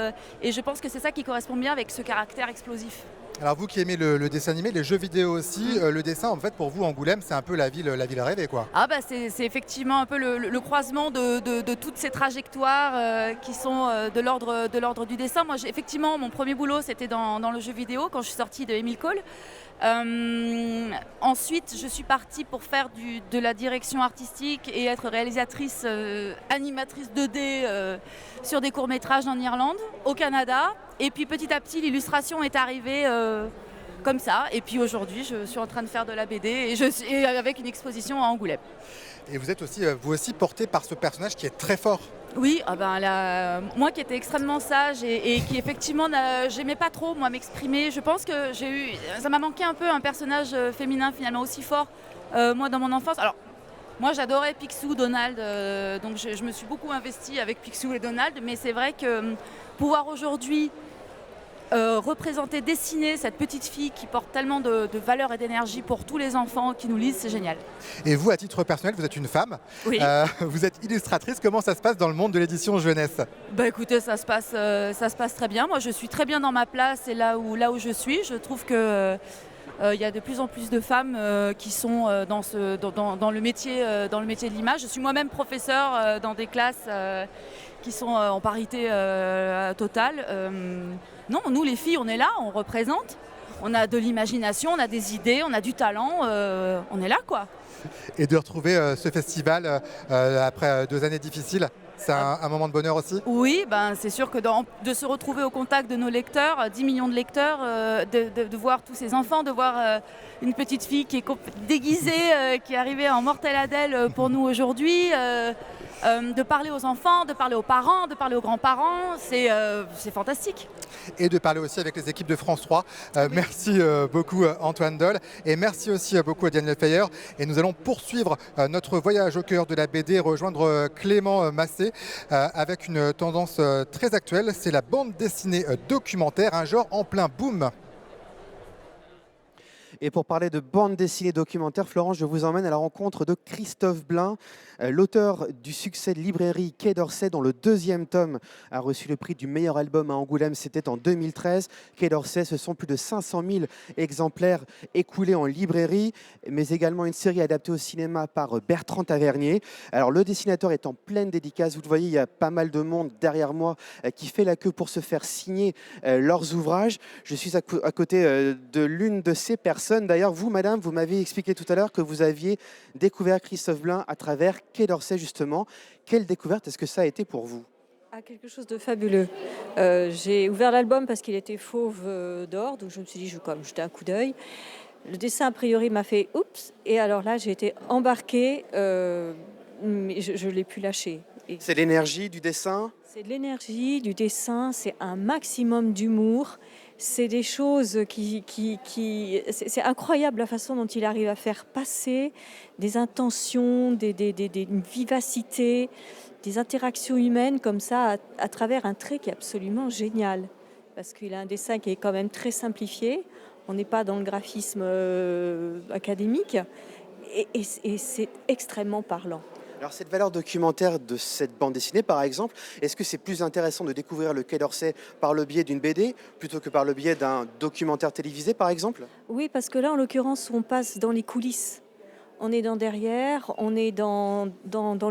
Et je pense que c'est ça qui correspond bien avec ce caractère explosif.
Alors vous qui aimez le dessin animé, les jeux vidéo aussi, le dessin en fait pour vous Angoulême c'est un peu la ville rêvée quoi.
Ah c'est effectivement un peu le croisement de toutes ces trajectoires qui sont de l'ordre du dessin. Moi effectivement mon premier boulot c'était dans le jeu vidéo quand je suis sortie de Émile Cole. Ensuite je suis partie pour faire de la direction artistique et être réalisatrice animatrice 2D sur des courts-métrages en Irlande, au Canada. Et puis petit à petit, l'illustration est arrivée comme ça. Et puis aujourd'hui, je suis en train de faire de la BD et avec une exposition à Angoulême.
Et vous êtes aussi, vous aussi porté par ce personnage qui est très fort.
Oui, moi qui étais extrêmement sage et qui effectivement, j'aimais pas trop moi m'exprimer. Je pense que ça m'a manqué un peu un personnage féminin finalement aussi fort moi dans mon enfance. Alors, moi j'adorais Picsou, Donald, donc je me suis beaucoup investie avec Picsou et Donald. Mais c'est vrai que pouvoir aujourd'hui représenter, dessiner cette petite fille qui porte tellement de valeur et d'énergie pour tous les enfants qui nous lisent, c'est génial.
Et vous, à titre personnel, vous êtes une femme,
oui.
Vous êtes illustratrice, comment ça se passe dans le monde de l'édition jeunesse?
Écoutez, ça se passe très bien, moi je suis très bien dans ma place et là où je suis, je trouve que il y a de plus en plus de femmes qui sont dans le métier de l'image. Je suis moi-même professeure dans des classes qui sont en parité totale. Non, nous les filles, on est là, on représente. On a de l'imagination, on a des idées, on a du talent, on est là quoi.
Et de retrouver ce festival après 2 années difficiles, c'est un moment de bonheur aussi?
Oui, c'est sûr que de se retrouver au contact de nos lecteurs, 10 millions de lecteurs, de voir tous ces enfants, de voir une petite fille qui est déguisée, qui est arrivée en Mortel Adèle pour nous aujourd'hui, de parler aux enfants, de parler aux parents, de parler aux grands-parents, c'est fantastique.
Et de parler aussi avec les équipes de France 3. Oui. Merci beaucoup Antoine Doll et merci aussi beaucoup à Diane Lefeyer. Et nous allons poursuivre notre voyage au cœur de la BD, rejoindre Clément Massé avec une tendance très actuelle, c'est la bande dessinée documentaire, un genre en plein boom.
Et pour parler de bande dessinée documentaire, Florence, je vous emmène à la rencontre de Christophe Blain, l'auteur du succès de librairie Quai d'Orsay, dont le 2e tome a reçu le prix du meilleur album à Angoulême, c'était en 2013. Quai d'Orsay, ce sont plus de 500 000 exemplaires écoulés en librairie, mais également une série adaptée au cinéma par Bertrand Tavernier. Alors le dessinateur est en pleine dédicace, vous le voyez, il y a pas mal de monde derrière moi qui fait la queue pour se faire signer leurs ouvrages. Je suis à côté de l'une de ces personnes. D'ailleurs, vous, madame, vous m'avez expliqué tout à l'heure que vous aviez découvert Christophe Blain à travers Quai d'Orsay, justement. Quelle découverte est-ce que ça a été pour vous ?
Quelque chose de fabuleux. J'ai ouvert l'album parce qu'il était fauve d'or, donc je me suis dit, je vais quand même jeter un coup d'œil. Le dessin, a priori, m'a fait oups, et alors là, j'ai été embarquée, mais je ne l'ai plus lâché.
C'est l'énergie du dessin ?
C'est de l'énergie, du dessin, c'est un maximum d'humour. C'est des choses c'est incroyable la façon dont il arrive à faire passer des intentions, une vivacité, des interactions humaines comme ça à travers un trait qui est absolument génial. Parce qu'il a un dessin qui est quand même très simplifié. On n'est pas dans le graphisme académique et c'est extrêmement parlant.
Alors cette valeur documentaire de cette bande dessinée, par exemple, est-ce que c'est plus intéressant de découvrir le Quai d'Orsay par le biais d'une BD plutôt que par le biais d'un documentaire télévisé, par exemple ?
Oui, parce que là, en l'occurrence, on passe dans les coulisses. On est dans derrière, on est dans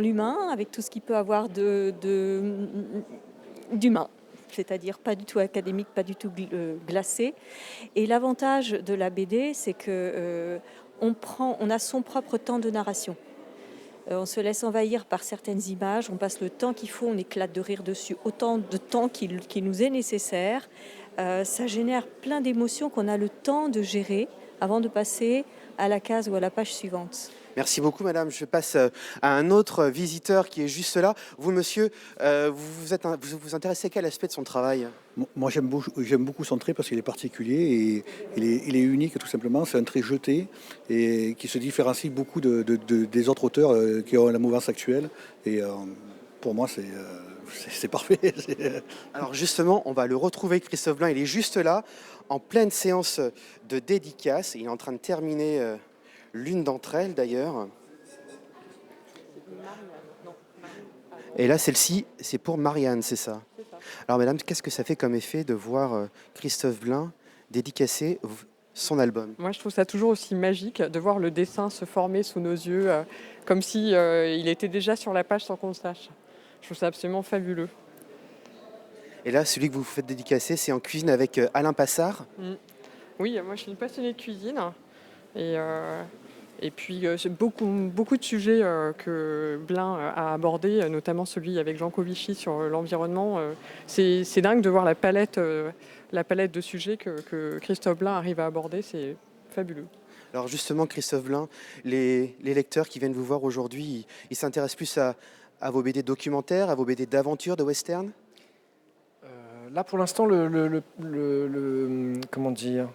l'humain, avec tout ce qu'il peut avoir d'humain. C'est-à-dire pas du tout académique, pas du tout glacé. Et l'avantage de la BD, c'est que on a son propre temps de narration. On se laisse envahir par certaines images, on passe le temps qu'il faut, on éclate de rire dessus, autant de temps qu'il nous est nécessaire. Ça génère plein d'émotions qu'on a le temps de gérer avant de passer à la case ou à la page suivante.
Merci beaucoup, madame. Je passe à un autre visiteur qui est juste là. Vous, monsieur, vous vous intéressez à quel aspect de son travail ?
Moi, j'aime beaucoup son trait parce qu'il est particulier et il est unique, tout simplement. C'est un trait jeté et qui se différencie beaucoup des autres auteurs qui ont la mouvance actuelle. Et pour moi, c'est parfait.
Alors justement, on va le retrouver, Christophe Blain. Il est juste là, en pleine séance de dédicace. Il est en train de terminer l'une d'entre elles, d'ailleurs. Et là, celle-ci, c'est pour Marianne, c'est ça ? Alors, madame, qu'est-ce que ça fait comme effet de voir Christophe Blain dédicacer son album ?
Moi, je trouve ça toujours aussi magique de voir le dessin se former sous nos yeux, comme si il était déjà sur la page sans qu'on le sache. Je trouve ça absolument fabuleux.
Et là, celui que vous faites dédicacer, c'est en cuisine avec Alain Passard.
Oui, moi, je suis une passionnée de cuisine. Et puis, c'est beaucoup de sujets que Blain a abordés, notamment celui avec Jean Covici sur l'environnement. C'est dingue de voir la palette de sujets que Christophe Blain arrive à aborder. C'est fabuleux.
Alors justement, Christophe Blain, les lecteurs qui viennent vous voir aujourd'hui, ils s'intéressent plus à vos BD documentaires, à vos BD d'aventure, de western ?
Là, pour l'instant, comment dire,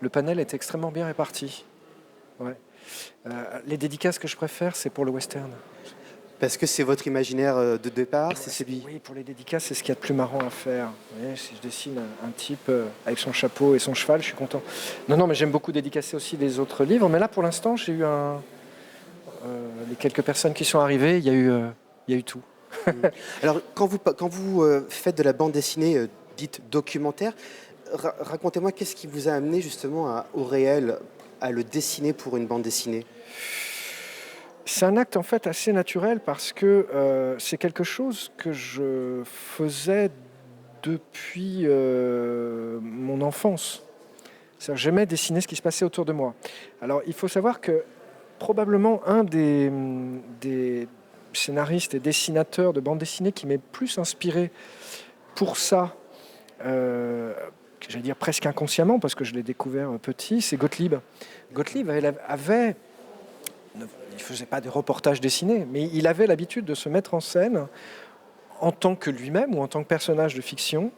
le panel est extrêmement bien réparti. Ouais. Les dédicaces que je préfère, c'est pour le western.
Parce que c'est votre imaginaire de départ, c'est celui...
Oui, pour les dédicaces, c'est ce qu'il y a de plus marrant à faire. Vous voyez, si je dessine un type avec son chapeau et son cheval, je suis content. Non, mais j'aime beaucoup dédicacer aussi les autres livres. Mais là, pour l'instant, j'ai eu les quelques personnes qui sont arrivées, il y a eu tout.
Alors, quand vous faites de la bande dessinée dite documentaire, racontez-moi qu'est-ce qui vous a amené justement au réel, à le dessiner pour une bande dessinée ?
C'est un acte en fait assez naturel parce que c'est quelque chose que je faisais depuis mon enfance. C'est-à-dire, j'aimais dessiner ce qui se passait autour de moi. Alors il faut savoir que probablement un des scénaristes et dessinateurs de bande dessinée qui m'est plus inspiré pour ça, j'allais dire presque inconsciemment parce que je l'ai découvert petit, c'est Gottlieb. Gottlieb il ne faisait pas des reportages dessinés, mais il avait l'habitude de se mettre en scène en tant que lui-même ou en tant que personnage de fiction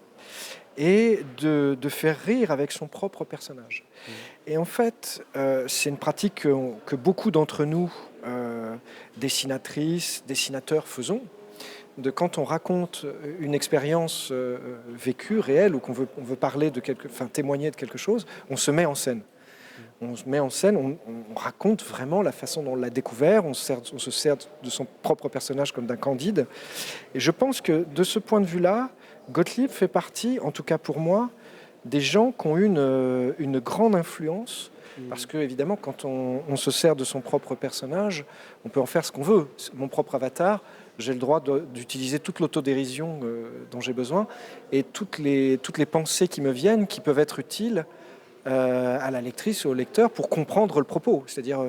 et de faire rire avec son propre personnage. Et en fait, c'est une pratique que beaucoup d'entre nous, dessinatrices, dessinateurs, faisons. De quand on raconte une expérience vécue, réelle, ou qu'on veut parler témoigner de quelque chose, on se met en scène. on se met en scène, on raconte vraiment la façon dont on l'a découvert, on se sert de son propre personnage comme d'un Candide. Et je pense que de ce point de vue-là, Gottlieb fait partie, en tout cas pour moi, des gens qui ont eu une grande influence. Parce que, évidemment, quand on se sert de son propre personnage, on peut en faire ce qu'on veut. Mon propre avatar, j'ai le droit d'utiliser toute l'autodérision dont j'ai besoin et toutes les pensées qui me viennent, qui peuvent être utiles à la lectrice ou au lecteur pour comprendre le propos. C'est-à-dire,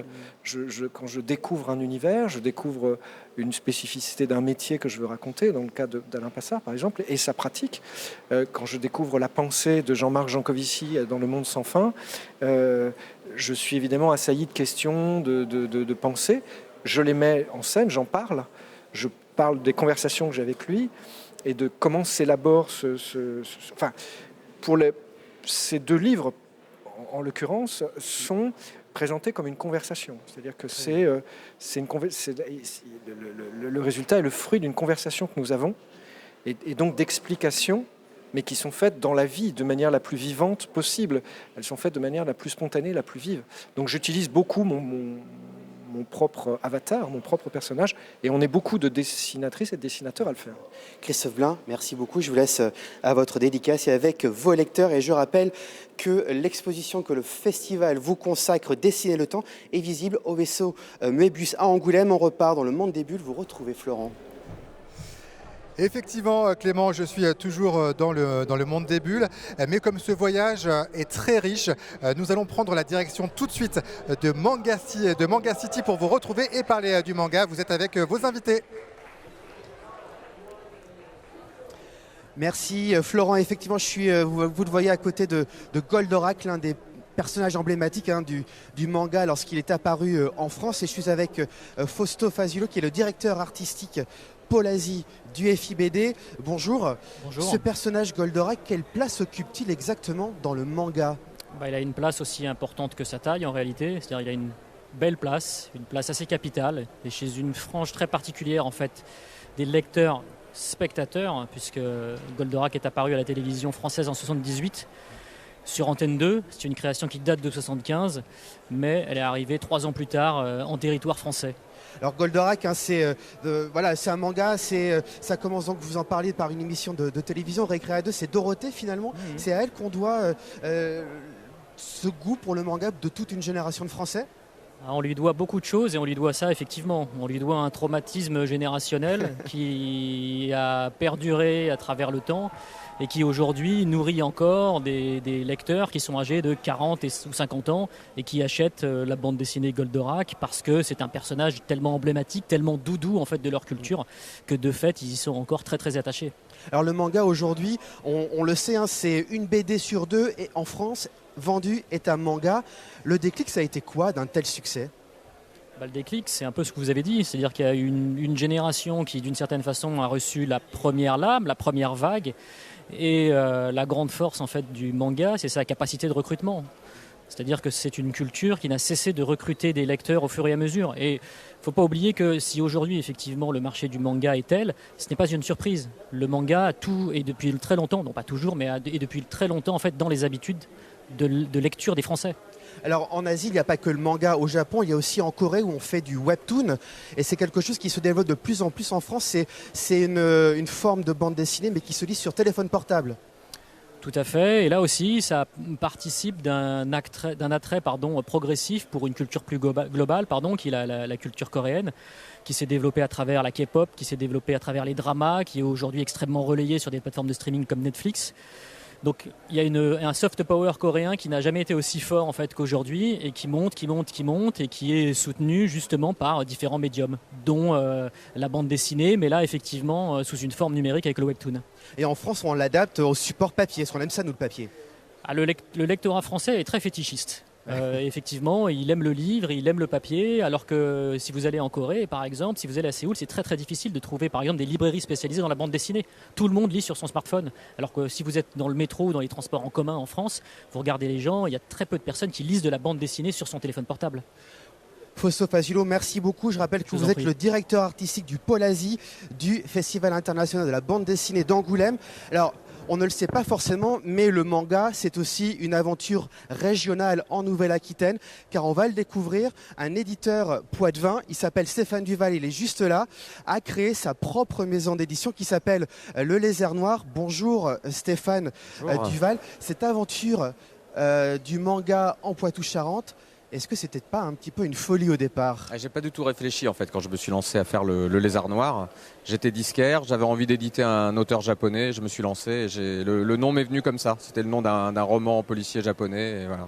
quand je découvre un univers, je découvre une spécificité d'un métier que je veux raconter, dans le cas d'Alain Passard, par exemple, et sa pratique. Quand je découvre la pensée de Jean-Marc Jancovici dans Le Monde sans fin, je suis évidemment assailli de questions, de pensées. Je les mets en scène, j'en parle. Je parle des conversations que j'ai avec lui et de comment s'élabore ces deux livres, en l'occurrence, sont présentés comme une conversation. C'est-à-dire que le résultat est le fruit d'une conversation que nous avons et donc d'explications, mais qui sont faites dans la vie de manière la plus vivante possible. Elles sont faites de manière la plus spontanée, la plus vive. Donc j'utilise beaucoup mon propre avatar, mon propre personnage, et on est beaucoup de dessinatrices et de dessinateurs à le faire.
Christophe Blain, merci beaucoup. Je vous laisse à votre dédicace et avec vos lecteurs. Et je rappelle que l'exposition que le festival vous consacre, Dessiner le temps, est visible au vaisseau Moebius à Angoulême. On repart dans le monde des bulles. Vous retrouvez Florent.
Effectivement, Clément, je suis toujours dans le monde des bulles, mais comme ce voyage est très riche, nous allons prendre la direction tout de suite de Manga City pour vous retrouver et parler du manga. Vous êtes avec vos invités.
Merci Florent, effectivement vous le voyez à côté de Goldorak, l'un des personnages emblématiques du manga lorsqu'il est apparu en France, et je suis avec Fausto Fazulo qui est le directeur artistique Polasi du FIBD. Bonjour.
Bonjour.
Ce personnage Goldorak, quelle place occupe-t-il exactement dans le manga ?
Il a une place aussi importante que sa taille en réalité, c'est-à-dire il a une belle place, une place assez capitale, et chez une frange très particulière en fait des lecteurs spectateurs, puisque Goldorak est apparu à la télévision française en 1978 sur Antenne 2. C'est une création qui date de 1975, mais elle est arrivée 3 ans plus tard en territoire français.
Alors Goldorak, c'est un manga, ça commence donc, vous en parliez, par une émission de télévision, Récréa 2, c'est Dorothée finalement. C'est à elle qu'on doit ce goût pour le manga de toute une génération de Français.
On lui doit beaucoup de choses et on lui doit ça effectivement. On lui doit un traumatisme générationnel qui a perduré à travers le temps et qui aujourd'hui nourrit encore des lecteurs qui sont âgés de 40 ou 50 ans et qui achètent la bande dessinée Goldorak parce que c'est un personnage tellement emblématique, tellement doudou en fait de leur culture que de fait ils y sont encore très très attachés.
Alors le manga aujourd'hui, on le sait, c'est une BD sur 2 et en France vendu est un manga. Le déclic, ça a été quoi d'un tel succès ?
Le déclic, c'est un peu ce que vous avez dit, c'est-à-dire qu'il y a une génération qui, d'une certaine façon, a reçu la première lame, la première vague, et la grande force en fait du manga, c'est sa capacité de recrutement. C'est-à-dire que c'est une culture qui n'a cessé de recruter des lecteurs au fur et à mesure. Et il ne faut pas oublier que si aujourd'hui, effectivement, le marché du manga est tel, ce n'est pas une surprise. Le manga a tout, et depuis très longtemps, non pas toujours, mais et depuis très longtemps, en fait, dans les habitudes de lecture des Français.
Alors en Asie, il n'y a pas que le manga. Au Japon, il y a aussi en Corée où on fait du webtoon. Et c'est quelque chose qui se développe de plus en plus en France. C'est une forme de bande dessinée, mais qui se lit sur téléphone portable.
Tout à fait. Et là aussi, ça participe d'un attrait progressif pour une culture plus globale, qui est la culture coréenne, qui s'est développée à travers la K-pop, qui s'est développée à travers les dramas, qui est aujourd'hui extrêmement relayée sur des plateformes de streaming comme Netflix. Donc il y a un soft power coréen qui n'a jamais été aussi fort en fait qu'aujourd'hui et qui monte et qui est soutenu justement par différents médiums, dont la bande dessinée, mais là effectivement sous une forme numérique avec le webtoon.
Et en France, on l'adapte au support papier, parce qu'on aime ça nous le papier.
Le lectorat français est très fétichiste. Effectivement, il aime le livre, il aime le papier, alors que si vous allez en Corée, par exemple, si vous allez à Séoul, c'est très très difficile de trouver par exemple des librairies spécialisées dans la bande dessinée. Tout le monde lit sur son smartphone, alors que si vous êtes dans le métro ou dans les transports en commun en France, vous regardez les gens, il y a très peu de personnes qui lisent de la bande dessinée sur son téléphone portable.
Fausto Fazulo, merci beaucoup. Je rappelle que vous êtes le directeur artistique du Polasi, du Festival international de la bande dessinée d'Angoulême. Alors, On ne le sait pas forcément, mais le manga, c'est aussi une aventure régionale en Nouvelle-Aquitaine, car on va le découvrir. Un éditeur poitevin, il s'appelle Stéphane Duval, il est juste là, a créé sa propre maison d'édition qui s'appelle Le Lézard Noir. Bonjour Stéphane Duval. Cette aventure du manga en Poitou-Charentes, est-ce que c'était pas un petit peu une folie au départ?
J'ai pas du tout réfléchi en fait quand je me suis lancé à faire le Lézard Noir. J'étais disquaire, j'avais envie d'éditer un auteur japonais, je me suis lancé et le nom m'est venu comme ça. C'était le nom d'un roman policier japonais et voilà,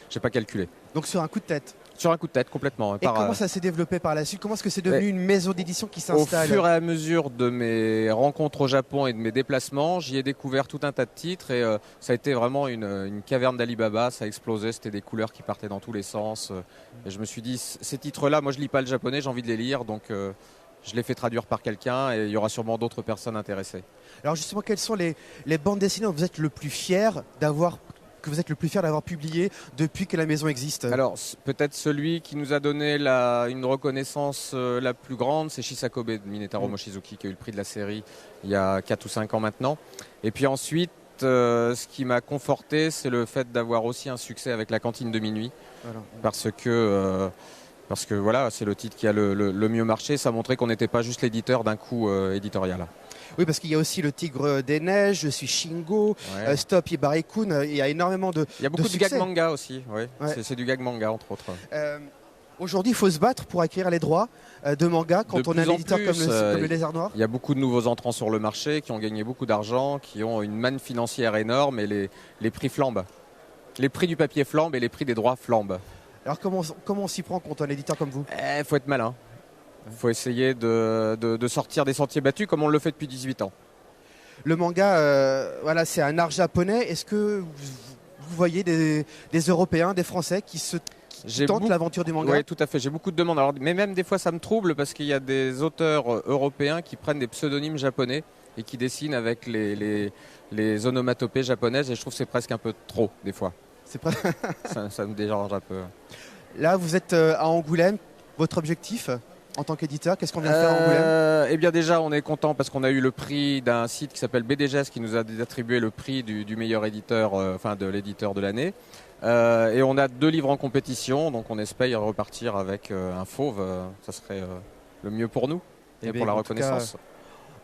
j'ai pas calculé.
Donc sur un coup de tête?
Sur un coup de tête, complètement.
Et comment ça s'est développé par la suite? Comment est-ce que c'est devenu une maison d'édition qui s'installe?
Au fur et à mesure de mes rencontres au Japon et de mes déplacements, j'y ai découvert tout un tas de titres et ça a été vraiment une caverne d'Alibaba, ça a explosé, c'était des couleurs qui partaient dans tous les sens. Et je me suis dit, ces titres-là, moi je lis pas le japonais, j'ai envie de les lire, donc je les fais traduire par quelqu'un et il y aura sûrement d'autres personnes intéressées.
Alors justement, quelles sont les bandes dessinées dont vous êtes le plus fier d'avoir publié depuis que la maison existe?
Alors, peut-être celui qui nous a donné une reconnaissance la plus grande, c'est Shisakobe de Minetaro Mochizuki, qui a eu le prix de la série il y a 4 ou 5 ans maintenant. Et puis ensuite, ce qui m'a conforté, c'est le fait d'avoir aussi un succès avec La Cantine de Minuit. Voilà. Parce que voilà, c'est le titre qui a le mieux marché. Ça montrait qu'on n'était pas juste l'éditeur d'un coup éditorial.
Oui, parce qu'il y a aussi Le Tigre des Neiges, Je suis Shingo, Stop Ibarikun. Il y a énormément de
Il y a beaucoup de gag manga aussi. C'est du gag manga, entre autres.
Aujourd'hui, il faut se battre pour acquérir les droits de manga quand on est un éditeur comme le Lézard Noir.
Il y a beaucoup de nouveaux entrants sur le marché qui ont gagné beaucoup d'argent, qui ont une manne financière énorme et les prix flambent. Les prix du papier flambent et les prix des droits flambent.
Alors comment on s'y prend quand on est un éditeur comme vous?
Il faut être malin. Il faut essayer de sortir des sentiers battus comme on le fait depuis 18 ans.
Le manga, voilà, c'est un art japonais. Est-ce que vous voyez des Européens, des Français qui tentent l'aventure du manga?
Oui, tout à fait. J'ai beaucoup de demandes. Alors, mais même des fois, ça me trouble parce qu'il y a des auteurs européens qui prennent des pseudonymes japonais et qui dessinent avec les onomatopées japonaises. Et je trouve que c'est presque un peu trop, des fois. Ça me dérange un peu.
Là, vous êtes à Angoulême. Votre objectif en tant qu'éditeur, qu'est-ce qu'on vient de faire à Angoulême?
Eh bien déjà, on est content parce qu'on a eu le prix d'un site qui s'appelle BDGES qui nous a attribué le prix du meilleur éditeur, de l'éditeur de l'année. Et on a 2 livres en compétition, donc on espère repartir avec un fauve. Ça serait le mieux pour nous et pour la reconnaissance.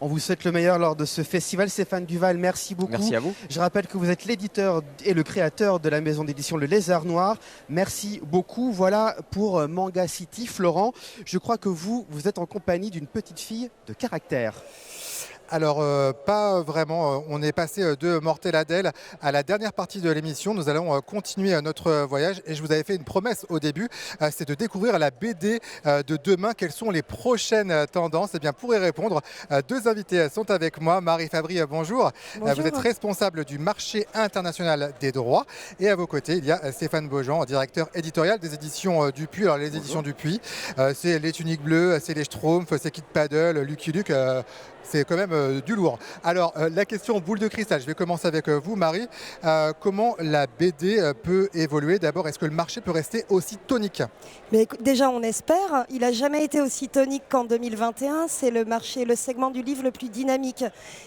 On vous souhaite le meilleur lors de ce festival. Stéphane Duval, merci beaucoup.
Merci à vous.
Je rappelle que vous êtes l'éditeur et le créateur de la maison d'édition Le Lézard Noir. Merci beaucoup. Voilà pour Manga City. Florent, je crois que vous êtes en compagnie d'une petite fille de caractère.
Alors, pas vraiment. On est passé de Mortel Adèle à la dernière partie de l'émission. Nous allons continuer notre voyage et je vous avais fait une promesse au début, c'est de découvrir la BD de demain. Quelles sont les prochaines tendances? Eh bien, pour y répondre, 2 invités sont avec moi. Marie Fabry, bonjour. Bonjour. Vous êtes responsable du marché international des droits. Et à vos côtés, il y a Stéphane Beaujean, directeur éditorial des éditions Dupuis. Alors, les éditions Dupuis, c'est les Tuniques Bleues, c'est les Schtroumpfs, c'est Kid Paddle, Lucky Luke. C'est quand même du lourd. Alors, la question boule de cristal, je vais commencer avec vous, Marie. Comment la BD peut évoluer? D'abord, est-ce que le marché peut rester aussi tonique?
Mais écoute, déjà, on espère. Il n'a jamais été aussi tonique qu'en 2021. C'est le marché, le segment du livre le plus dynamique.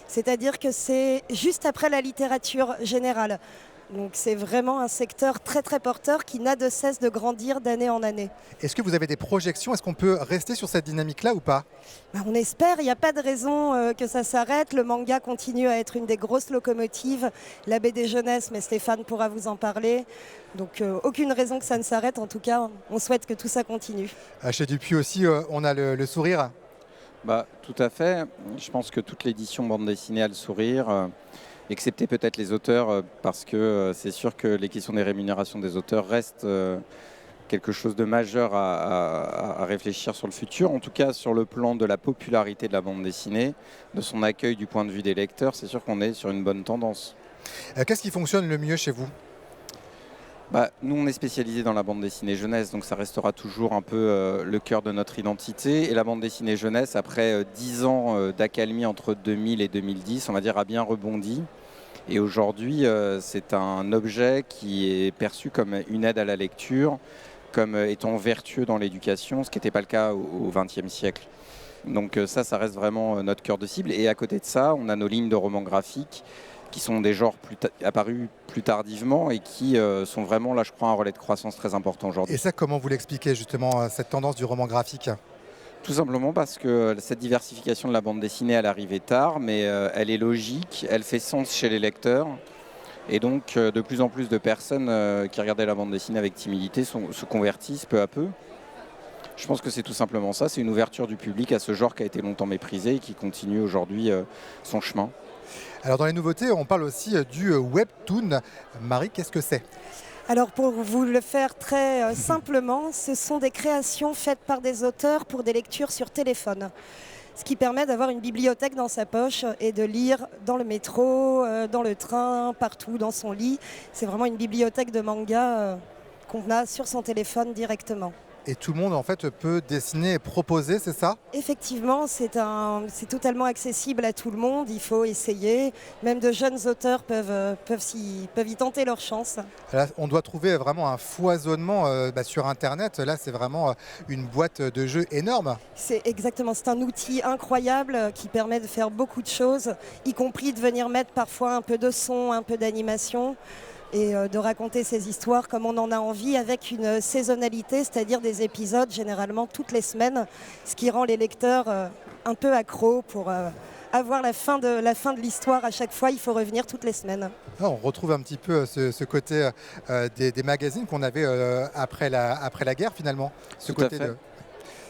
C'est-à-dire que c'est juste après la littérature générale. Donc c'est vraiment un secteur très très porteur qui n'a de cesse de grandir d'année en année.
Est-ce que vous avez des projections? Est-ce qu'on peut rester sur cette dynamique-là ou pas?
On espère, il n'y a pas de raison que ça s'arrête. Le manga continue à être une des grosses locomotives. La BD jeunesse, mais Stéphane pourra vous en parler. Donc aucune raison que ça ne s'arrête. En tout cas, on souhaite que tout ça continue.
Chez Dupuis aussi, on a le sourire.
Tout à fait. Je pense que toute l'édition bande dessinée a le sourire. Excepté peut-être les auteurs, parce que c'est sûr que les questions des rémunérations des auteurs restent quelque chose de majeur à réfléchir sur le futur. En tout cas, sur le plan de la popularité de la bande dessinée, de son accueil du point de vue des lecteurs, c'est sûr qu'on est sur une bonne tendance.
Qu'est-ce qui fonctionne le mieux chez vous?
Nous, on est spécialisé dans la bande dessinée jeunesse, donc ça restera toujours un peu le cœur de notre identité. Et la bande dessinée jeunesse, après 10 ans d'accalmie entre 2000 et 2010, on va dire, a bien rebondi. Et aujourd'hui, c'est un objet qui est perçu comme une aide à la lecture, comme étant vertueux dans l'éducation, ce qui n'était pas le cas au XXe siècle. Donc ça reste vraiment notre cœur de cible. Et à côté de ça, on a nos lignes de romans graphiques qui sont des genres apparus plus tardivement et qui sont vraiment, là je crois, un relais de croissance très important aujourd'hui.
Et ça, comment vous l'expliquez justement, cette tendance du roman graphique ?
Tout simplement parce que cette diversification de la bande dessinée, elle arrivait tard, mais elle est logique, elle fait sens chez les lecteurs. Et donc, de plus en plus de personnes qui regardaient la bande dessinée avec timidité se convertissent peu à peu. Je pense que c'est tout simplement ça, c'est une ouverture du public à ce genre qui a été longtemps méprisé et qui continue aujourd'hui son chemin.
Alors dans les nouveautés, on parle aussi du webtoon. Marie, qu'est-ce que c'est ?
Alors pour vous le faire très simplement, ce sont des créations faites par des auteurs pour des lectures sur téléphone. Ce qui permet d'avoir une bibliothèque dans sa poche et de lire dans le métro, dans le train, partout, dans son lit. C'est vraiment une bibliothèque de manga qu'on a sur son téléphone directement.
Et tout le monde en fait peut dessiner et proposer, c'est ça ?
Effectivement, c'est totalement accessible à tout le monde, il faut essayer. Même de jeunes auteurs peuvent y tenter leur chance.
Là, on doit trouver vraiment un foisonnement sur Internet. Là, c'est vraiment une boîte de jeux énorme.
C'est un outil incroyable qui permet de faire beaucoup de choses, y compris de venir mettre parfois un peu de son, un peu d'animation. Et de raconter ces histoires comme on en a envie avec une saisonnalité, c'est-à-dire des épisodes généralement toutes les semaines, ce qui rend les lecteurs un peu accros pour avoir la fin de l'histoire à chaque fois, il faut revenir toutes les semaines.
On retrouve un petit peu ce côté des magazines qu'on avait après la guerre finalement.
Tout à fait.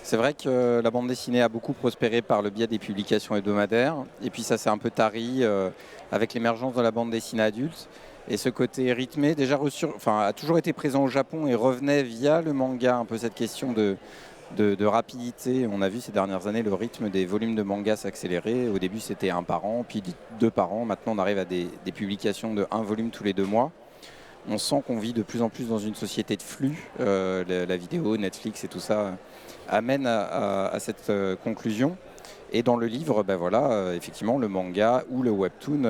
C'est vrai que la bande dessinée a beaucoup prospéré par le biais des publications hebdomadaires et puis ça s'est un peu tari avec l'émergence de la bande dessinée adulte. Et ce côté rythmé, a toujours été présent au Japon et revenait via le manga, un peu cette question de rapidité. On a vu ces dernières années le rythme des volumes de manga s'accélérer. Au début, c'était 1 par an, puis 2 par an. Maintenant, on arrive à des publications de 1 volume tous les 2 mois. On sent qu'on vit de plus en plus dans une société de flux. La vidéo, Netflix et tout ça amène à cette conclusion. Et dans le livre, effectivement, le manga ou le webtoon,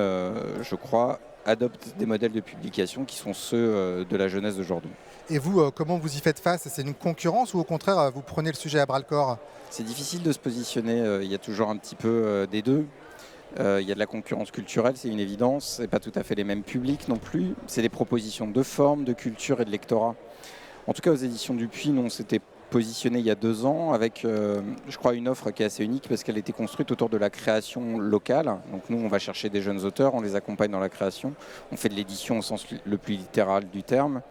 je crois, adoptent des modèles de publication qui sont ceux de la jeunesse d'aujourd'hui.
Et vous, comment vous y faites face ? C'est une concurrence ou au contraire, vous prenez le sujet à bras-le-corps ?
C'est difficile de se positionner, il y a toujours un petit peu des deux. Il y a de la concurrence culturelle, c'est une évidence, c'est pas tout à fait les mêmes publics non plus. C'est des propositions de forme, de culture et de lectorat. En tout cas, aux éditions Dupuis, nous, on s'était positionné il y a 2 ans avec, je crois, une offre qui est assez unique parce qu'elle était construite autour de la création locale. Donc nous, on va chercher des jeunes auteurs, on les accompagne dans la création. On fait de l'édition au sens le plus littéral du terme.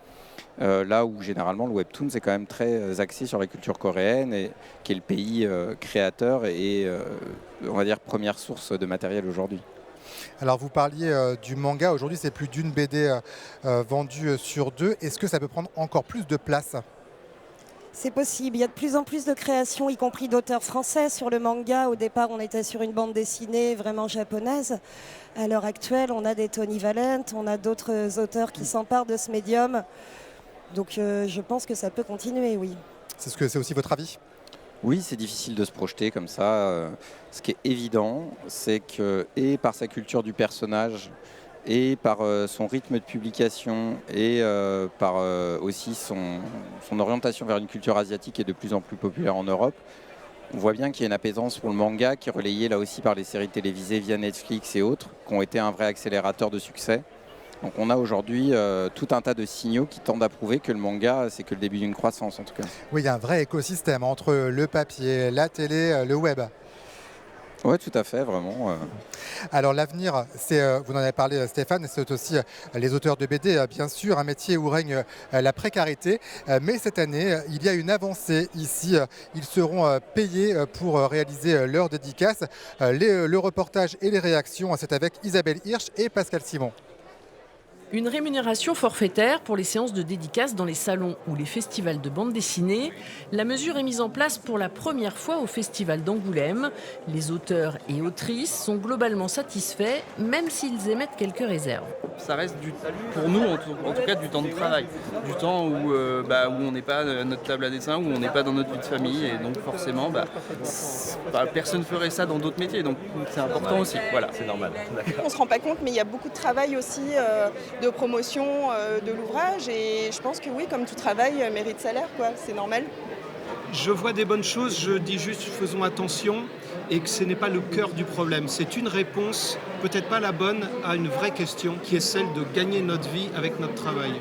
Là où généralement le webtoon, c'est quand même très axé sur la culture coréenne, qui est le pays créateur et, on va dire, première source de matériel aujourd'hui.
Alors vous parliez du manga, aujourd'hui c'est plus d'une BD vendue sur 2. Est-ce que ça peut prendre encore plus de place ?
C'est possible, il y a de plus en plus de créations, y compris d'auteurs français sur le manga. Au départ, on était sur une bande dessinée vraiment japonaise. À l'heure actuelle, on a des Tony Valent, on a d'autres auteurs qui s'emparent de ce médium. Donc je pense que ça peut continuer, oui.
C'est aussi votre avis ?
Oui, c'est difficile de se projeter comme ça. Ce qui est évident, c'est que, et par sa culture du personnage, et par son rythme de publication et par aussi son orientation vers une culture asiatique qui est de plus en plus populaire en Europe, on voit bien qu'il y a une apaisance pour le manga qui est relayée là aussi par les séries télévisées via Netflix et autres, qui ont été un vrai accélérateur de succès. Donc on a aujourd'hui tout un tas de signaux qui tendent à prouver que le manga, c'est que le début d'une croissance en tout cas.
Oui, il y a un vrai écosystème entre le papier, la télé, le web.
Oui, tout à fait, vraiment.
Alors l'avenir, vous en avez parlé Stéphane, c'est aussi les auteurs de BD, bien sûr, un métier où règne la précarité. Mais cette année, il y a une avancée ici. Ils seront payés pour réaliser leurs dédicaces. Le reportage et les réactions, c'est avec Isabelle Hirsch et Pascal Simon.
Une rémunération forfaitaire pour les séances de dédicaces dans les salons ou les festivals de bande dessinée. La mesure est mise en place pour la première fois au Festival d'Angoulême. Les auteurs et autrices sont globalement satisfaits, même s'ils émettent quelques réserves.
Ça reste pour nous, en tout cas, du temps de travail. Du temps où on n'est pas à notre table à dessin, où on n'est pas dans notre vie de famille. Et donc forcément, personne ne ferait ça dans d'autres métiers. Donc c'est important aussi. Voilà, c'est normal.
On ne se rend pas compte, mais il y a beaucoup de travail aussi de promotion de l'ouvrage. Et je pense que oui, comme tout travail, mérite salaire, quoi. C'est normal.
Je vois des bonnes choses, je dis juste faisons attention. et que ce n'est pas le cœur du problème. C'est une réponse, peut-être pas la bonne, à une vraie question qui est celle de gagner notre vie avec notre travail.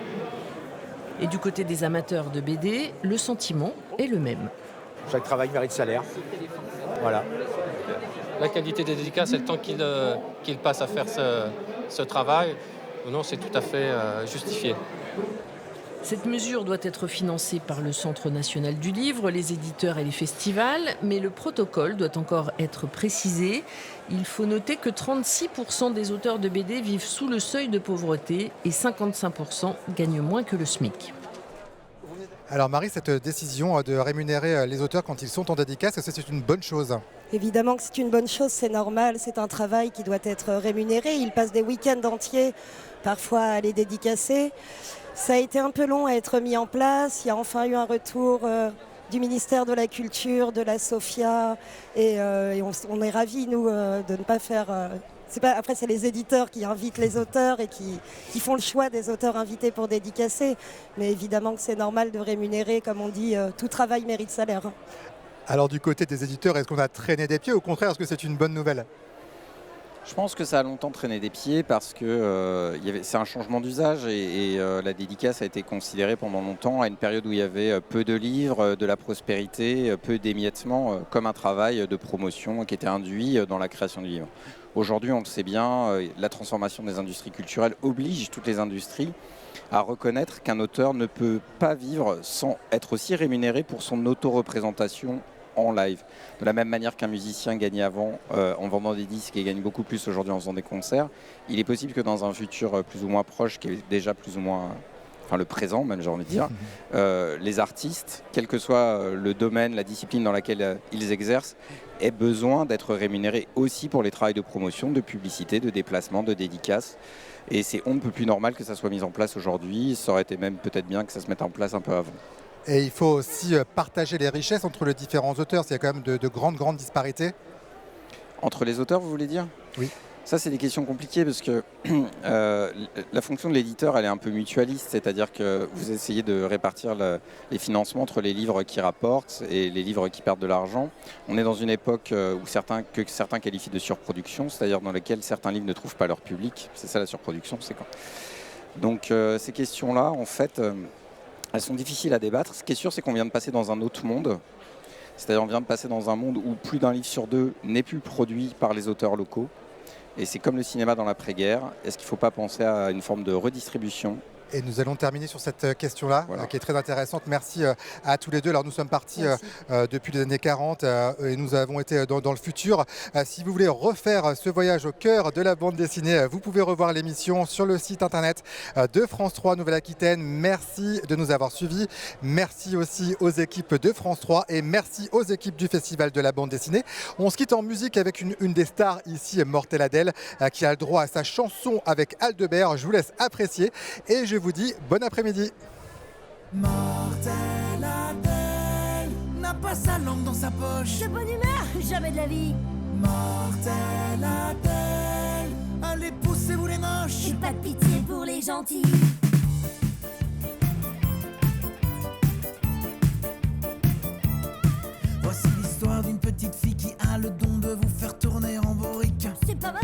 Et du côté des amateurs de BD, le sentiment est le même.
Chaque travail mérite salaire. Voilà.
La qualité des dédicaces et le temps qu'il passe à faire ce travail, non, c'est tout à fait justifié.
Cette mesure doit être financée par le Centre national du livre, les éditeurs et les festivals, mais le protocole doit encore être précisé. Il faut noter que 36% des auteurs de BD vivent sous le seuil de pauvreté et 55% gagnent moins que le SMIC.
Alors Marie, cette décision de rémunérer les auteurs quand ils sont en dédicace, est-ce que c'est une bonne chose ?
Évidemment que c'est une bonne chose, c'est normal, c'est un travail qui doit être rémunéré. Ils passent des week-ends entiers, parfois à les dédicacer. Ça a été un peu long à être mis en place. Il y a enfin eu un retour du ministère de la Culture, de la SOFIA, et on est ravis, nous, de ne pas faire... Après, c'est les éditeurs qui invitent les auteurs et qui font le choix des auteurs invités pour dédicacer. Mais évidemment que c'est normal de rémunérer, comme on dit, tout travail mérite salaire.
Alors du côté des éditeurs, est-ce qu'on a traîné des pieds ? Au contraire, est-ce que c'est une bonne nouvelle ?
Je pense que ça a longtemps traîné des pieds parce que c'est un changement d'usage et la dédicace a été considérée pendant longtemps à une période où il y avait peu de livres, de la prospérité, peu d'émiettement, comme un travail de promotion qui était induit dans la création du livre. Aujourd'hui, on le sait bien, la transformation des industries culturelles oblige toutes les industries à reconnaître qu'un auteur ne peut pas vivre sans être aussi rémunéré pour son auto-représentation en live. De la même manière qu'un musicien gagnait avant en vendant des disques et gagne beaucoup plus aujourd'hui en faisant des concerts, il est possible que dans un futur plus ou moins proche, qui est déjà plus ou moins... Enfin, le présent, même j'ai envie de dire, les artistes, quel que soit le domaine, la discipline dans laquelle ils exercent, aient besoin d'être rémunérés aussi pour les travaux de promotion, de publicité, de déplacement, de dédicace. Et c'est on ne peut plus normal que ça soit mis en place aujourd'hui. Ça aurait été même peut-être bien que ça se mette en place un peu avant.
Et il faut aussi partager les richesses entre les différents auteurs. Il y a quand même de grandes disparités.
Entre les auteurs, vous voulez dire ?
Oui.
Ça, c'est des questions compliquées parce que la fonction de l'éditeur, elle est un peu mutualiste, c'est-à-dire que vous essayez de répartir les financements entre les livres qui rapportent et les livres qui perdent de l'argent. On est dans une époque où certains qualifient de surproduction, c'est-à-dire dans laquelle certains livres ne trouvent pas leur public. C'est ça la surproduction, c'est quoi ? Donc ces questions-là, en fait, elles sont difficiles à débattre. Ce qui est sûr, c'est qu'on vient de passer dans un autre monde. C'est-à-dire on vient de passer dans un monde où plus d'un livre sur deux n'est plus produit par les auteurs locaux. Et c'est comme le cinéma dans l'après-guerre. Est-ce qu'il ne faut pas penser à une forme de redistribution ?
Et nous allons terminer sur cette question-là, qui est très intéressante. Merci à tous les deux. Alors nous sommes partis depuis les années 40 et nous avons été dans le futur. Si vous voulez refaire ce voyage au cœur de la bande dessinée, vous pouvez revoir l'émission sur le site internet de France 3 Nouvelle-Aquitaine. Merci de nous avoir suivis. Merci aussi aux équipes de France 3 et merci aux équipes du Festival de la bande dessinée. On se quitte en musique avec une des stars ici, Mortel Adèle, qui a le droit à sa chanson avec Aldebert. Je vous laisse apprécier et je vous dis bon après-midi.
Mortel Adèle n'a pas sa langue dans sa poche.
De bonne humeur, jamais de la vie.
Mortel Adèle, allez poussez-vous les moches.
J'ai pas de pitié pour les gentils.
Voici l'histoire d'une petite fille qui a le don de vous faire tourner en bourrique.
C'est pas ma